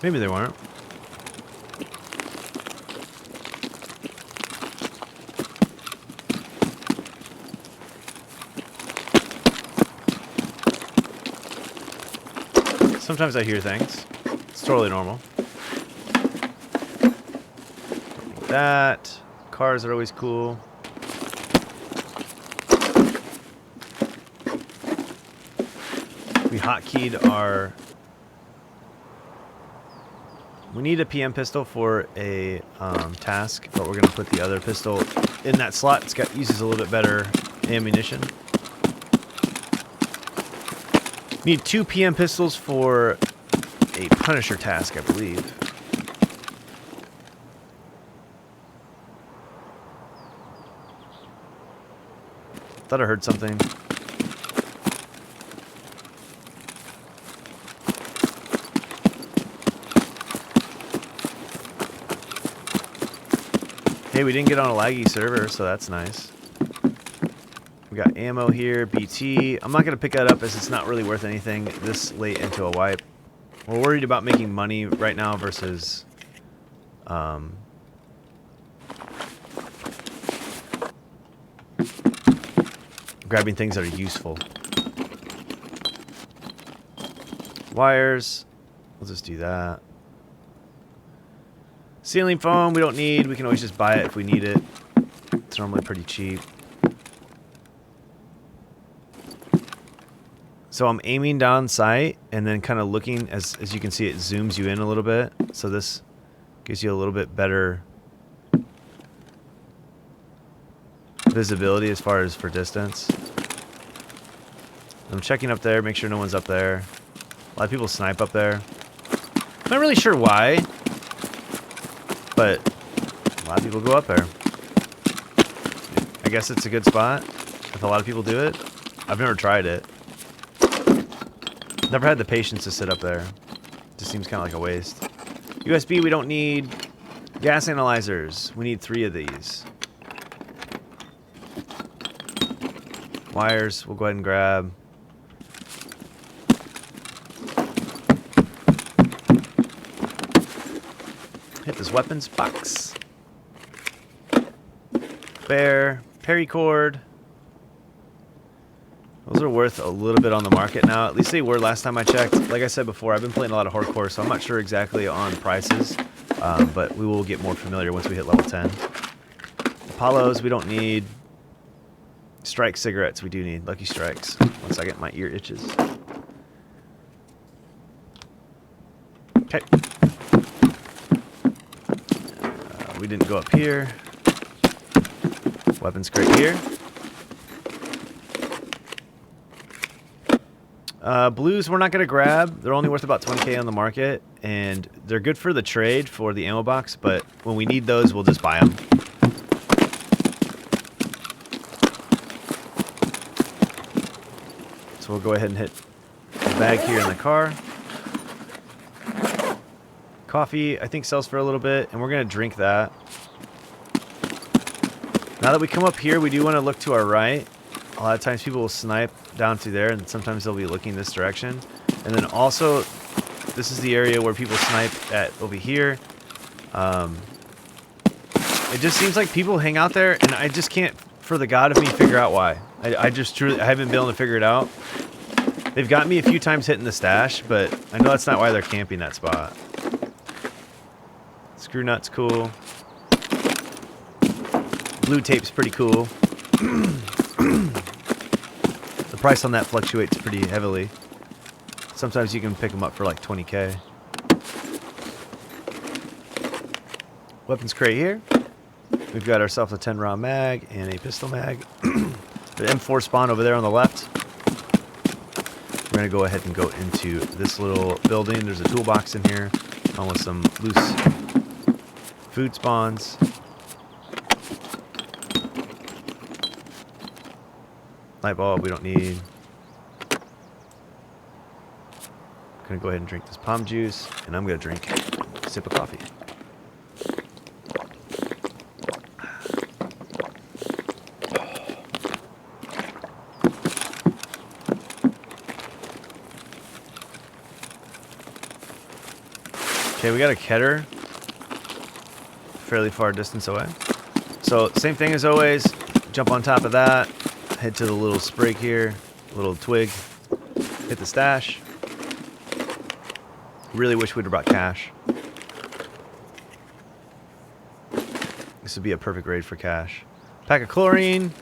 Maybe they weren't. Sometimes I hear things. It's totally normal. Like that. Cars are always cool. We hotkeyed our... We need a PM pistol for a task, but we're going to put the other pistol in that slot. It's got uses a little bit better ammunition. Need 2 PM pistols for a Punisher task, I believe. Thought I heard something. Hey, we didn't get on a laggy server, so that's nice. We got ammo here, BT. I'm not going to pick that up as it's not really worth anything this late into a wipe. We're worried about making money right now versus grabbing things that are useful. Wires. We'll just do that. Ceiling foam we don't need. We can always just buy it if we need it. It's normally pretty cheap. So I'm aiming down sight and then kind of looking, as you can see, it zooms you in a little bit. So this gives you a little bit better visibility as far as for distance. I'm checking up there, make sure no one's up there. A lot of people snipe up there. I'm not really sure why, but a lot of people go up there. I guess it's a good spot if a lot of people do it. I've never tried it. Never had the patience to sit up there. Just seems kind of like a waste. USB we don't need. Gas analyzers. We need 3 of these. Wires we'll go ahead and grab. Hit this weapons box. Bear. Paracord. Those are worth a little bit on the market now. At least they were last time I checked. Like I said before, I've been playing a lot of hardcore, so I'm not sure exactly on prices. But we will get more familiar once we hit level 10. Apollos we don't need. Strike cigarettes we do need. Lucky Strikes. One second, my ear itches. Okay. We didn't go up here. Weapons crate here. Blues we're not going to grab. They're only worth about 20k on the market, and they're good for the trade for the ammo box, but when we need those, we'll just buy them. So we'll go ahead and hit the bag here in the car. Coffee, I think, sells for a little bit, and we're going to drink that. Now that we come up here, we do want to look to our right. A lot of times people will snipe down through there, and sometimes they'll be looking this direction. And then also, this is the area where people snipe at over here. It just seems like people hang out there, and I just can't, for the God of me, figure out why. I just truly, I haven't been able to figure it out. They've got me a few times hitting the stash, but I know that's not why they're camping that spot. Screw nut's cool. Blue tape's pretty cool. The price on that fluctuates pretty heavily. Sometimes you can pick them up for like 20k. Weapons crate here. We've got ourselves a 10 round mag and a pistol mag. The M4 spawn over there on the left. We're going to go ahead and go into this little building. There's a toolbox in here, along with some loose food spawns. Light bulb we don't need. Gonna go ahead and drink this palm juice, and I'm gonna drink a sip of coffee. Okay, we got a Keter fairly far distance away. So same thing as always, jump on top of that. Head to the little sprig here, little twig, hit the stash. Really wish we'd have brought cash. This would be a perfect raid for cash. Pack of chlorine.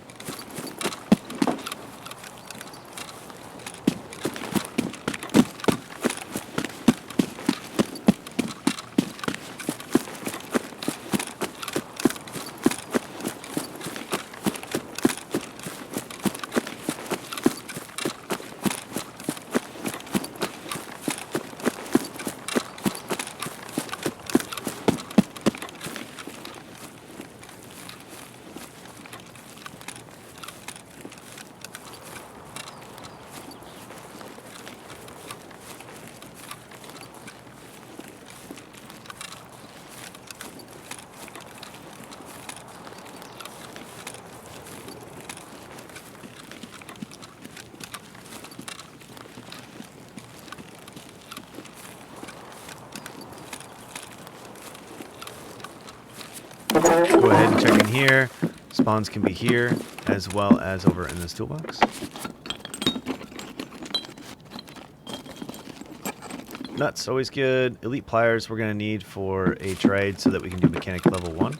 Go ahead and check in here. Spawns can be here as well as over in this toolbox. Nuts, always good. Elite pliers we're going to need for a trade so that we can do mechanic level 1.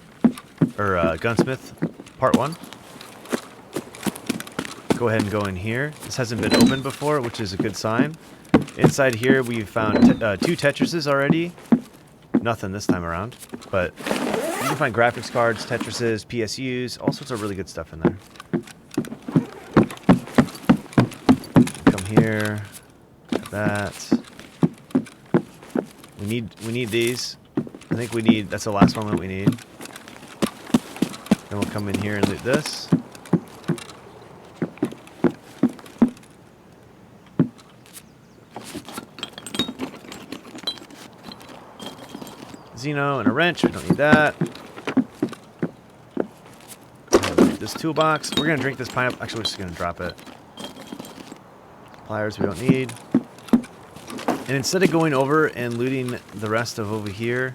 Or gunsmith part 1. Go ahead and go in here. This hasn't been opened before, which is a good sign. Inside here we found 2 Tetrises already. Nothing this time around. But you can find graphics cards, Tetrises, PSUs, all sorts of really good stuff in there. Come here. That. We need these. I think we need, that's the last one that we need. Then we'll come in here and loot this. Xeno and a wrench, we don't need that. This toolbox, we're gonna drink this pineapple. Actually, we're just gonna drop it. Pliers we don't need. And instead of going over and looting the rest of over here,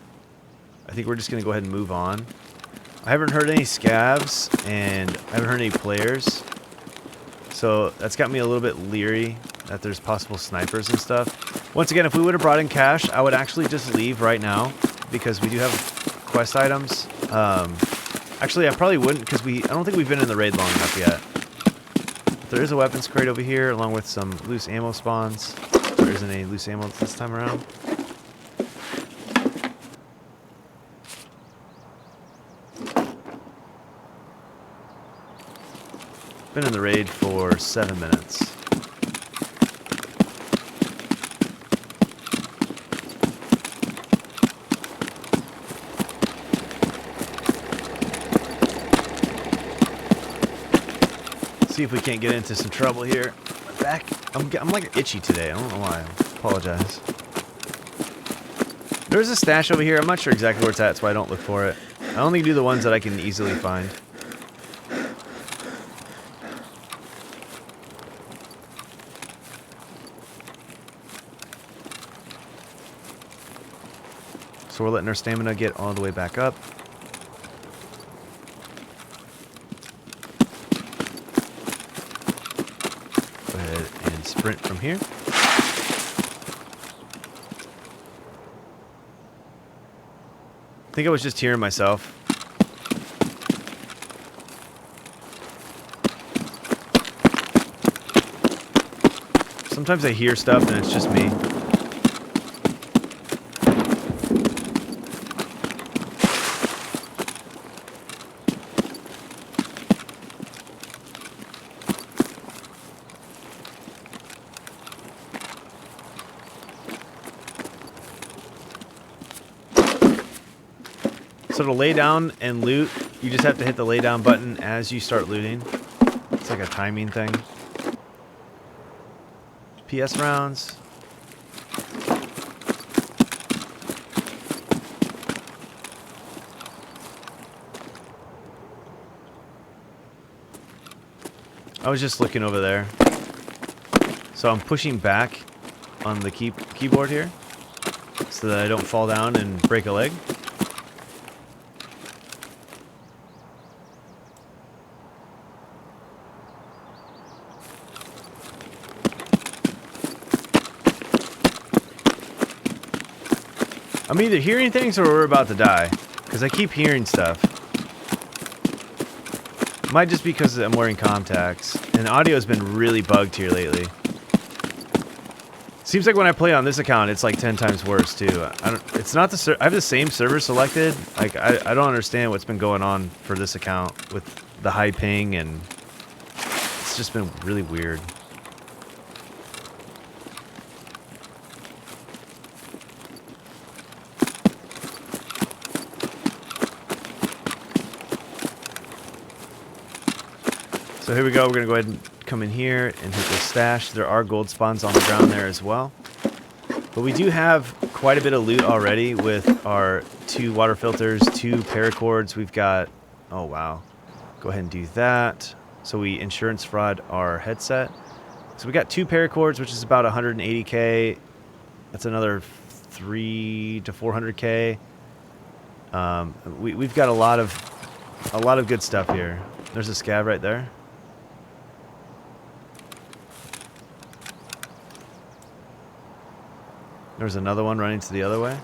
I think we're just gonna go ahead and move on. I haven't heard any scavs and I haven't heard any players. So that's got me a little bit leery that there's possible snipers and stuff. Once again, if we would have brought in cash, I would actually just leave right now because we do have quest items. Actually, I probably wouldn't because I don't think we've been in the raid long enough yet. But there is a weapons crate over here along with some loose ammo spawns. There isn't any loose ammo this time around. Been in the raid for 7 minutes. See if we can't get into some trouble here. My back, I'm like itchy today. I don't know why. I apologize. There's a stash over here. I'm not sure exactly where it's at, so I don't look for it. I only do the ones that I can easily find. So we're letting our stamina get all the way back up. Go ahead and sprint from here. I think I was just hearing myself. Sometimes I hear stuff and it's just me. So to lay down and loot, you just have to hit the lay down button as you start looting. It's like a timing thing. PS rounds. I was just looking over there. So I'm pushing back on the keyboard here so that I don't fall down and break a leg. I'm either hearing things or we're about to die, because I keep hearing stuff. Might just be because I'm wearing contacts, and the audio has been really bugged here lately. Seems like when I play on this account, it's like 10 times worse too. It's not the I have the same server selected. Like I don't understand what's been going on for this account with the high ping, and it's just been really weird. So here we go, we're going to go ahead and come in here and hit the stash. There are gold spawns on the ground there as well. But we do have quite a bit of loot already with our 2 water filters, 2 paracords. We've got, oh wow, go ahead and do that. So we insurance fraud our headset. So we got 2 paracords, which is about 180k. That's another 3 to 400k. We've got a lot of good stuff here. There's a scav right there. There's another one running to the other way.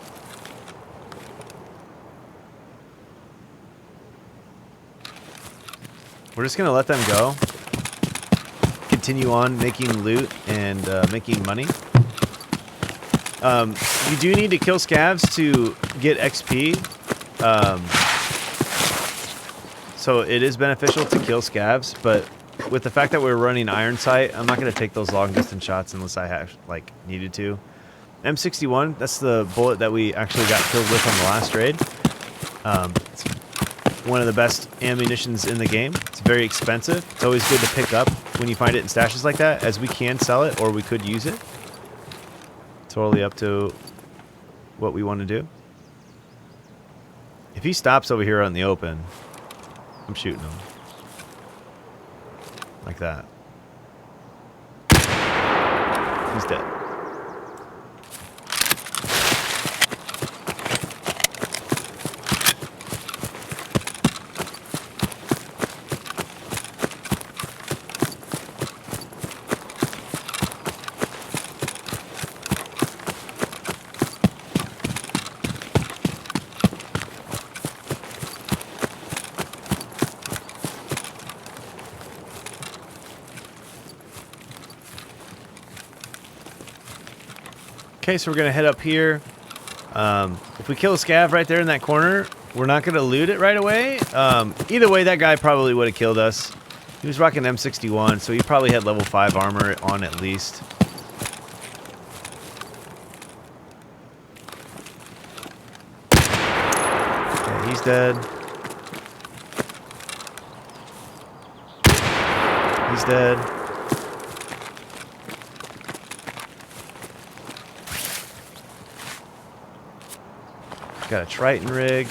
We're just gonna let them go. Continue on making loot and making money. You do need to kill scavs to get XP. So it is beneficial to kill scavs, but with the fact that we're running iron sight, I'm not going to take those long distance shots unless I have like needed to. M61, that's the bullet that we actually got killed with on the last raid. It's one of the best ammunitions in the game. It's very expensive. It's always good to pick up when you find it in stashes like that, as we can sell it or we could use it. Totally up to what we want to do. If he stops over here on the open, I'm shooting him. Like that. He's dead. Okay, so we're going to head up here. If we kill a scav right there in that corner, we're not going to loot it right away. Either way, that guy probably would have killed us. He was rocking M61, so he probably had level 5 armor on at least. Okay, he's dead. He's dead. Got a Triton rig.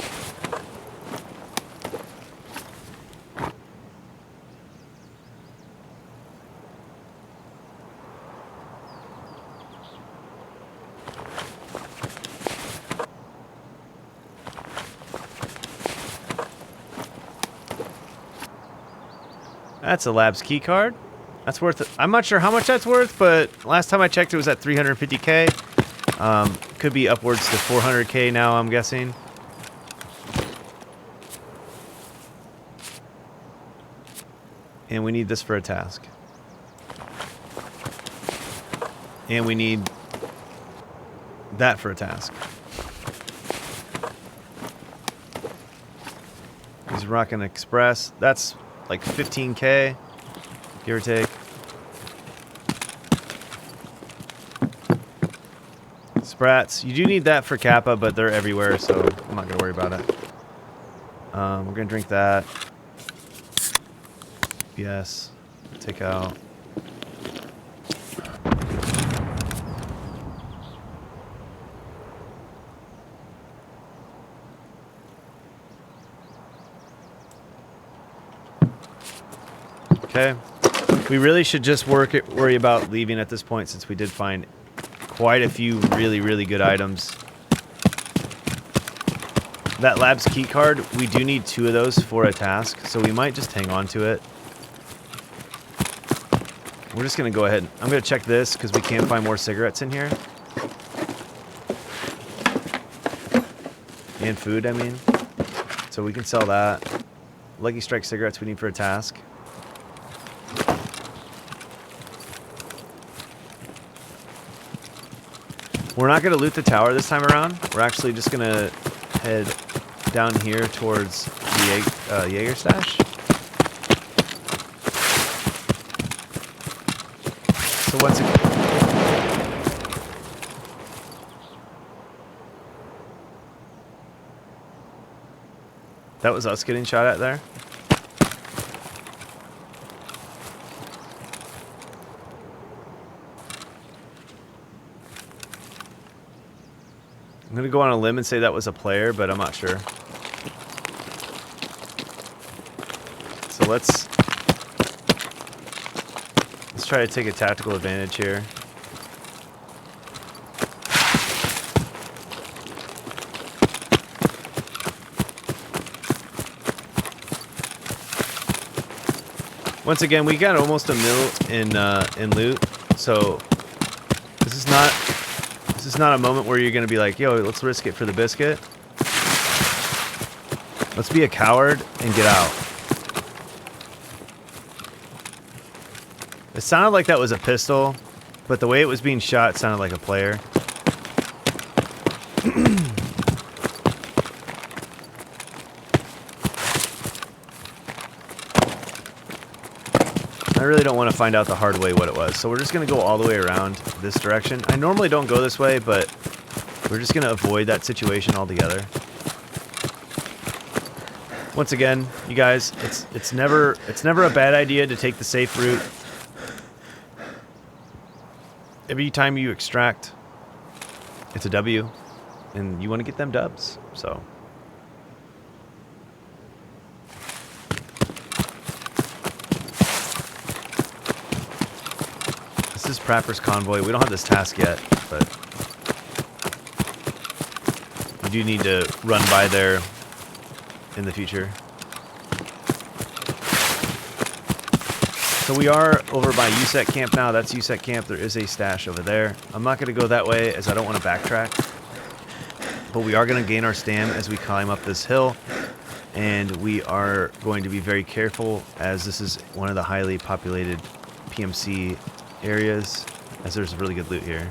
That's a labs key card. That's worth it. I'm not sure how much that's worth, but last time I checked it was at 350k. Could be upwards to 400k now, I'm guessing. And we need this for a task. And we need that for a task. He's rocking Express. That's like 15k, give or take. Sprats. You do need that for Kappa, but they're everywhere, so I'm not going to worry about it. We're going to drink that. Yes. Take out. Okay. We really should just worry about leaving at this point, since we did find quite a few really, really good items. That labs key card, we do need 2 of those for a task, so we might just hang on to it. We're just going to go ahead. I'm going to check this because we can find more cigarettes in here. And food, I mean. So we can sell that. Lucky Strike cigarettes we need for a task. We're not going to loot the tower this time around. We're actually just going to head down here towards the Jaeger stash. So once again, that was us getting shot at there. I'm going to go on a limb and say that was a player, but I'm not sure. So let's try to take a tactical advantage here. Once again, we got almost a mil in loot, so this is is not a moment where you're going to be like, yo, let's risk it for the biscuit. Let's be a coward and get out. It sounded like that was a pistol, but the way it was being shot sounded like a player. I really don't want to find out the hard way what it was. So we're just going to go all the way around this direction. I normally don't go this way, but we're just going to avoid that situation altogether. Once again, you guys, it's never a bad idea to take the safe route. Every time you extract, it's a W, and you want to get them dubs. So this is Prapper's Convoy. We don't have this task yet, but we do need to run by there in the future. So we are over by USEC camp now. That's USEC camp. There is a stash over there. I'm not going to go that way as I don't want to backtrack. But we are going to gain our stam as we climb up this hill. And we are going to be very careful as this is one of the highly populated PMC areas, as there's really good loot here.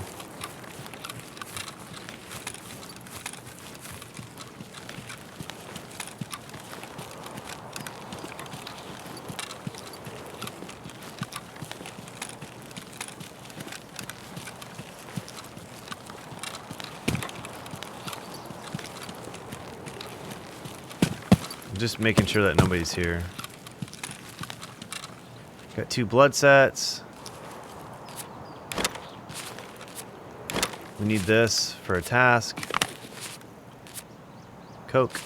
Just making sure that nobody's here. Got 2 blood sets. We need this for a task. Coke.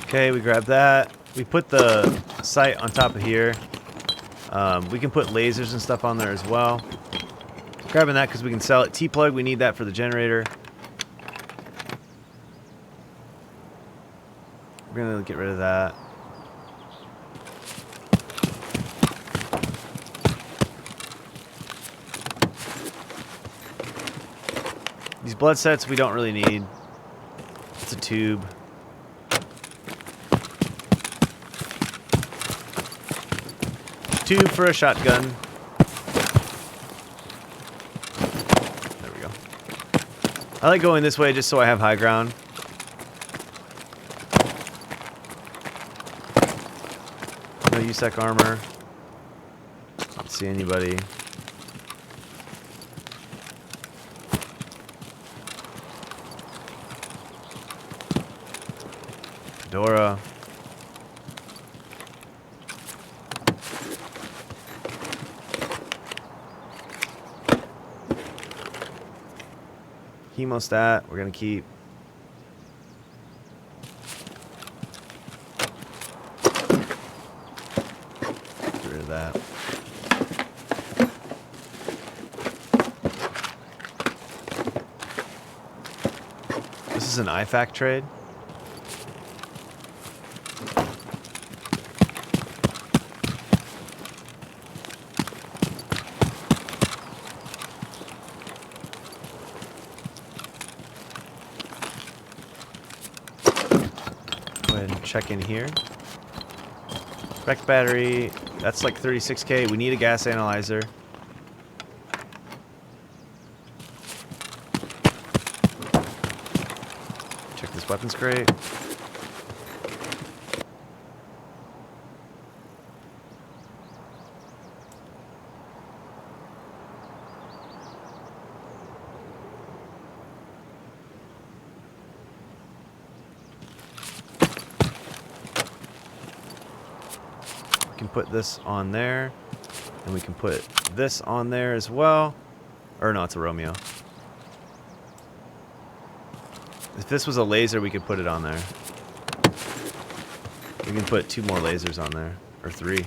Okay, we grabbed that. We put the sight on top of here. We can put lasers and stuff on there as well. Grabbing that because we can sell it. T-plug, we need that for the generator. We're going to get rid of that. These blood sets we don't really need. It's a tube. Tube for a shotgun. There we go. I like going this way just so I have high ground. No USEC armor. Don't see anybody. Fedora. Hemostat, we're going to keep. Get rid of that. This is an IFAC trade. Check in here. Wreck battery, that's like 36k. We need a gas analyzer. Check this weapons crate. can put this on there. And we can put this on there as well. Or no, it's a Romeo. If this was a laser, we could put it on there. We can put 2 more lasers on there. Or 3.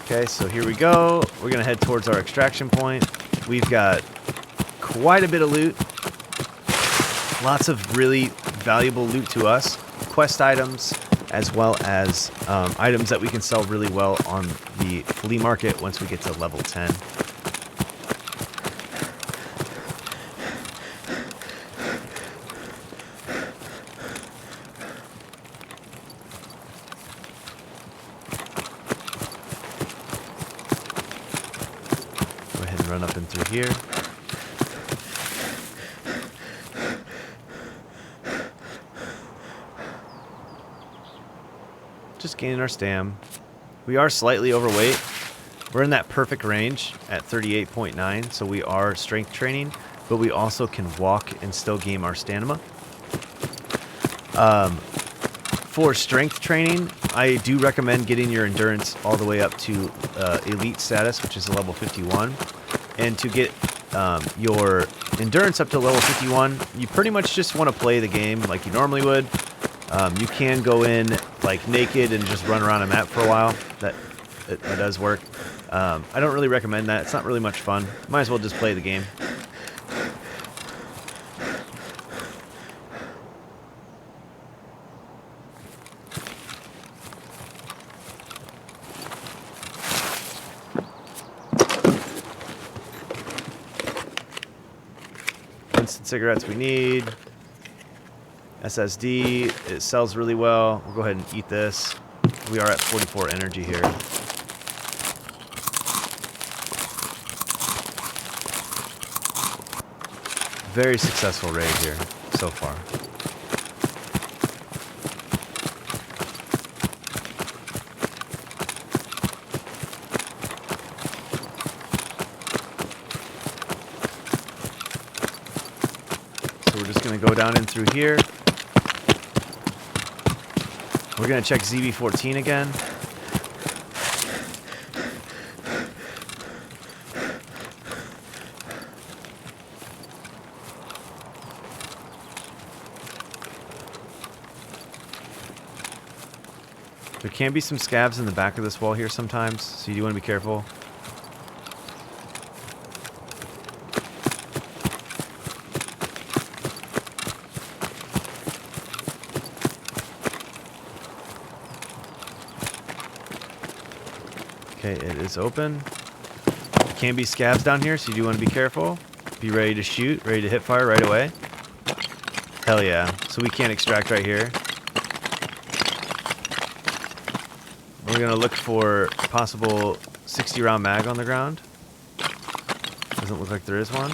Okay, so here we go. We're going to head towards our extraction point. We've got quite a bit of loot. Lots of really valuable loot to us. Quest items, as well as items that we can sell really well on the flea market once we get to level 10. Go ahead and run up and through here. Just gaining our stam. We are slightly overweight. We're in that perfect range at 38.9, so we are strength training, but we also can walk and still gain our stamina. For strength training, I do recommend getting your endurance all the way up to elite status, which is level 51. And to get your endurance up to level 51, you pretty much just want to play the game like you normally would. You can go in like naked and just run around a map for a while. That does work. I don't really recommend that. It's not really much fun. Might as well just play the game. Instant cigarettes we need. SSD, it sells really well. We'll go ahead and eat this. We are at 44 energy here. Very successful raid here so far. So we're just going to go down in through here. We're going to check ZB14 again. There can be some scavs in the back of this wall here sometimes, so you do want to be careful. Okay, it is open. There can be scavs down here, so you do want to be careful. Be ready to shoot, ready to hit fire right away. Hell yeah. So we can't extract right here. We're going to look for a possible 60 round mag on the ground. Doesn't look like there is one.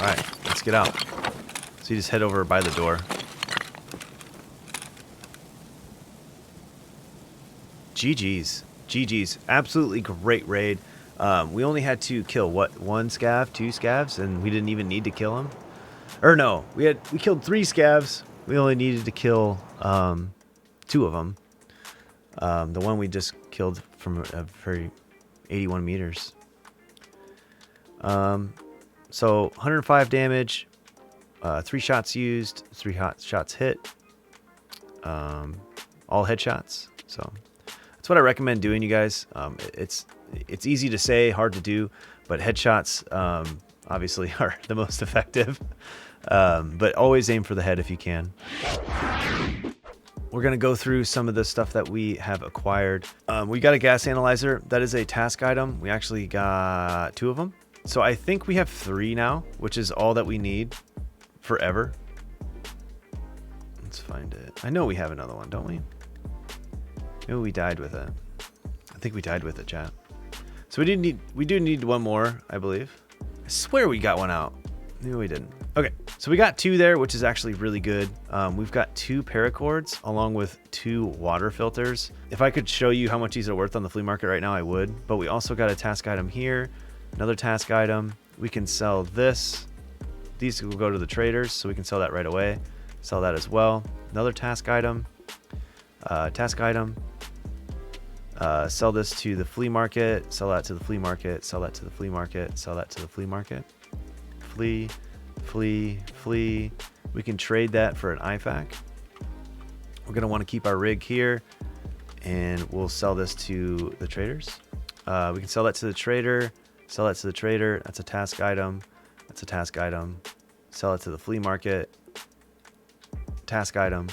Alright, let's get out. So you just head over by the door. GG's. GG's. Absolutely great raid. We only had to kill, what, 1 scav, 2 scavs, and we didn't even need to kill them. Or no, we killed 3 scavs. We only needed to kill 2 of them. The one we just killed from a very 81 meters. So 105 damage, 3 shots used, 3 hot shots hit, all headshots. So that's what I recommend doing, you guys. It's easy to say, hard to do, but headshots obviously are the most effective. But always aim for the head if you can. We're going to go through some of the stuff that we have acquired. We got a gas analyzer. That is a task item. We actually got 2 of them. So I think we have 3 now, which is all that we need forever. Let's find it. I know we have another one, don't we? Maybe we died with it. I think we died with it, chat. So we do need 1 more, I believe. I swear we got 1 out. Maybe we didn't. Okay, so we got 2 there, which is actually really good. We've got 2 paracords along with 2 water filters. If I could show you how much these are worth on the flea market right now, I would. But we also got a task item here, another task item. We can sell this These will go to the traders, so we can sell that right away. Sell that as well. Another task item. Sell this to the flea market. Sell that to the flea market. Sell that to the flea market. Sell that to the flea market. Flea. We can trade that for an IFAC. We're going to want to keep our rig here, and we'll sell this to the traders. We can sell that to the trader. Sell that to the trader. That's a task item. That's a task item. Sell it to the flea market. Task item.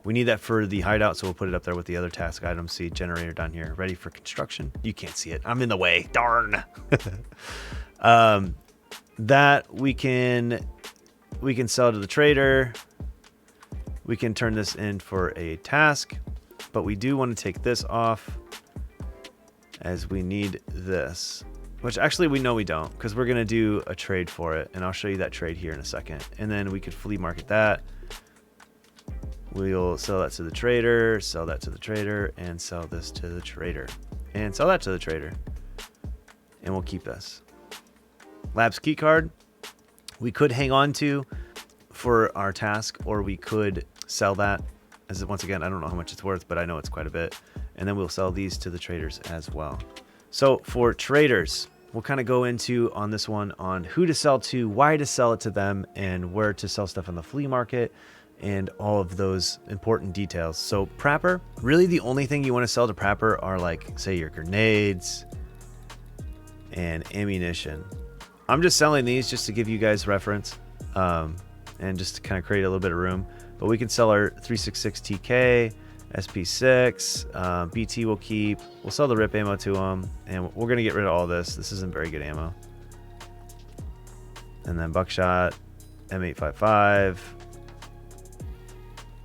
We need that for the hideout, so we'll put it up there with the other task items. See, generator down here, ready for construction. You can't see it. I'm in the way. Darn. That we can sell to the trader. We can turn this in for a task, but we do want to take this off as we need this, which actually we know we don't, because we're going to do a trade for it, and I'll show you that trade here in a second. And then we could flea market that. We'll sell that to the trader, sell that to the trader, and sell this to the trader, and sell that to the trader. And we'll keep this. Labs key card, we could hang on to for our task, or we could sell that. As once again, I don't know how much it's worth, but I know it's quite a bit. And then we'll sell these to the traders as well. So for traders, we'll kind of go into on this one on who to sell to, why to sell it to them, and where to sell stuff on the flea market, and all of those important details. So Prapper, really the only thing you want to sell to Prapper are, like, say, your grenades and ammunition. I'm just selling these just to give you guys reference, and just to kind of create a little bit of room. But we can sell our 366 TK, SP6, BT we'll keep. We'll sell the rip ammo to them, and we're going to get rid of all this. This isn't very good ammo. And then buckshot, M855.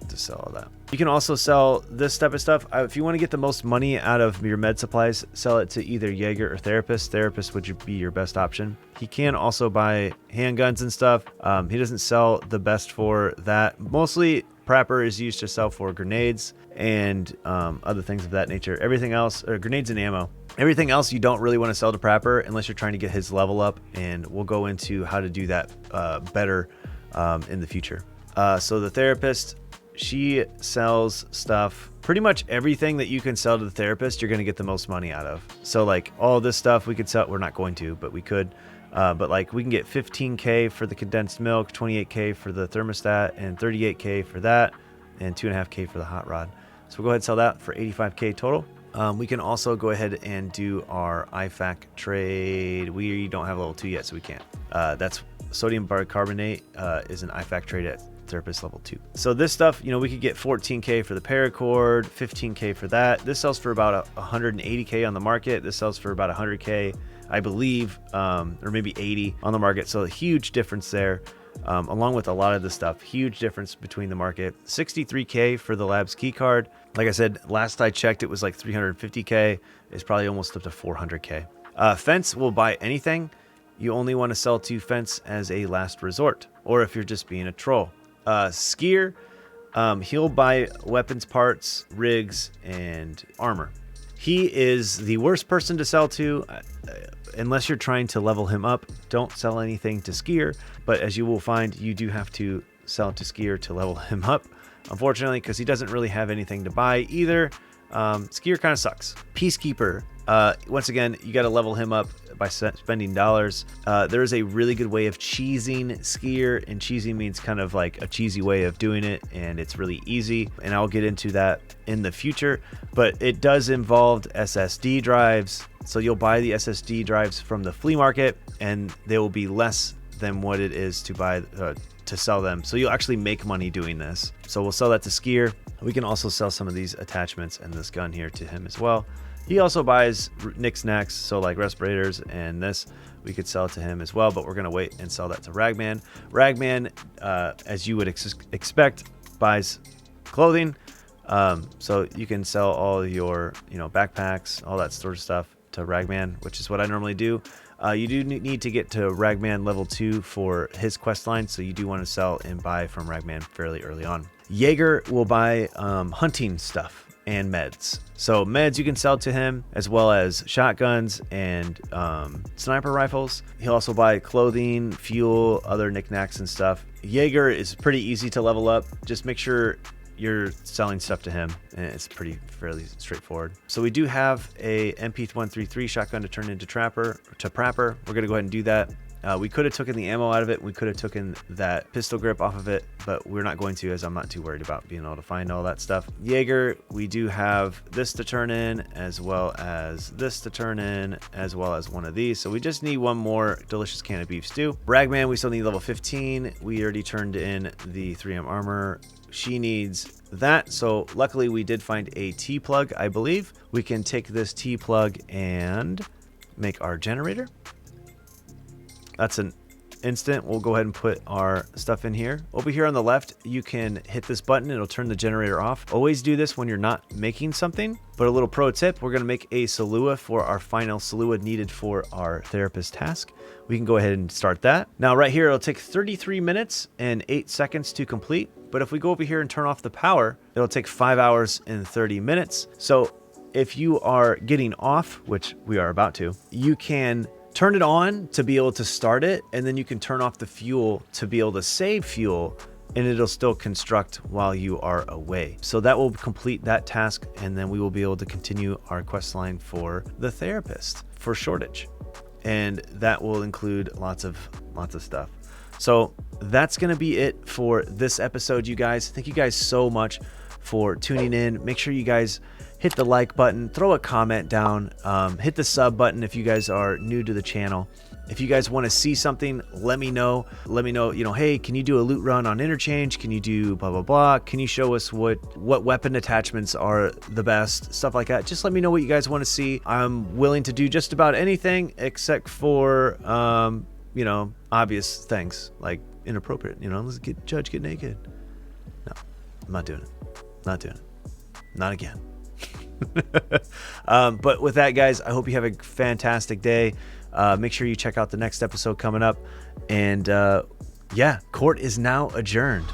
To sell all that. You can also sell this type of stuff. If you want to get the most money out of your med supplies, sell it to either Jaeger or Therapist. Therapist would be your best option. He can also buy handguns and stuff. He doesn't sell the best for that. Mostly Prapper is used to sell for grenades and other things of that nature. Everything else, or grenades and ammo. Everything else you don't really want to sell to Prapper unless you're trying to get his level up, and we'll go into how to do that better in the future. So the Therapist, she sells stuff, pretty much everything that you can sell to the Therapist, you're going to get the most money out of. So like all this stuff we could sell, we're not going to, but we could. But like we can get 15K for the condensed milk, 28K for the thermostat, and 38K for that, and 2.5K for the hot rod. So we'll go ahead and sell that for 85K total. We can also go ahead and do our IFAC trade. We don't have level 2 yet, so we can't. That's sodium bicarbonate is an IFAC trade at Therapist level 2. So this stuff, we could get 14K for the paracord, 15K for that. This sells for about 180K on the market. This sells for about 100K, I believe, or maybe 80 on the market. So a huge difference there, along with a lot of the stuff. Huge difference between the market. 63K for the Labs key card. Like I said, last I checked, it was like 350K. It's probably almost up to 400K. Fence will buy anything. You only want to sell to Fence as a last resort, or if you're just being a troll. Skier, he'll buy weapons parts, rigs, and armor. He is the worst person to sell to unless you're trying to level him up. Don't sell anything to Skier, but as you will find, you do have to sell to Skier to level him up, unfortunately, because he doesn't really have anything to buy either. Skier kind of sucks. Peacekeeper, once again, you got to level him up by spending dollars. There is a really good way of cheesing Skier, and cheesing means kind of like a cheesy way of doing it, and it's really easy, and I'll get into that in the future, but it does involve SSD drives. So you'll buy the SSD drives from the flea market, and they will be less than what it is to buy to sell them. So you'll actually make money doing this. So we'll sell that to Skier. We can also sell some of these attachments and this gun here to him as well. He also buys knickknacks, so like respirators and this, we could sell to him as well, but we're going to wait and sell that to Ragman. Ragman, as you would expect, buys clothing. So you can sell all your, backpacks, all that sort of stuff to Ragman, which is what I normally do. You do need to get to Ragman level 2 for his quest line, so you do want to sell and buy from Ragman fairly early on. Jaeger will buy hunting stuff. and meds. So meds you can sell to him, as well as shotguns and sniper rifles. He'll also buy clothing, fuel, other knickknacks and stuff. Jaeger is pretty easy to level up. Just make sure you're selling stuff to him, and it's fairly straightforward. So we do have a MP133 shotgun to turn into Prapor. We're gonna go ahead and do that. We could have taken the ammo out of it. We could have taken that pistol grip off of it, but we're not going to, as I'm not too worried about being able to find all that stuff. Jaeger, we do have this to turn in, as well as this to turn in, as well as one of these. So we just need one more delicious can of beef stew. Ragman, we still need level 15. We already turned in the 3M armor. She needs that. So luckily we did find a T-plug, I believe. We can take this T-plug and make our generator. That's an instant. We'll go ahead and put our stuff in here. Over here on the left, you can hit this button. It'll turn the generator off. Always do this when you're not making something. But a little pro tip, we're going to make a Salua for our final Salua needed for our therapist task. We can go ahead and start that. Now right here, it'll take 33 minutes and 8 seconds to complete. But if we go over here and turn off the power, it'll take 5 hours and 30 minutes. So if you are getting off, which we are about to, you can turn it on to be able to start it, and then you can turn off the fuel to be able to save fuel, and it'll still construct while you are away. So that will complete that task, and then we will be able to continue our quest line for the therapist for shortage, and that will include lots of stuff. So that's gonna be it for this episode, you guys. Thank you guys so much for tuning in. Make sure you guys hit the like button, throw a comment down, hit the sub button if you guys are new to the channel. If you guys want to see something, let me know. Let me know, hey, can you do a loot run on interchange? Can you do blah, blah, blah? Can you show us what weapon attachments are the best? Stuff like that. Just let me know what you guys want to see. I'm willing to do just about anything except for, obvious things like inappropriate, let's get Judge get naked. No, I'm not doing it. Not doing it. Not again. But with that, guys, I hope you have a fantastic day. Make sure you check out the next episode coming up. And yeah, court is now adjourned.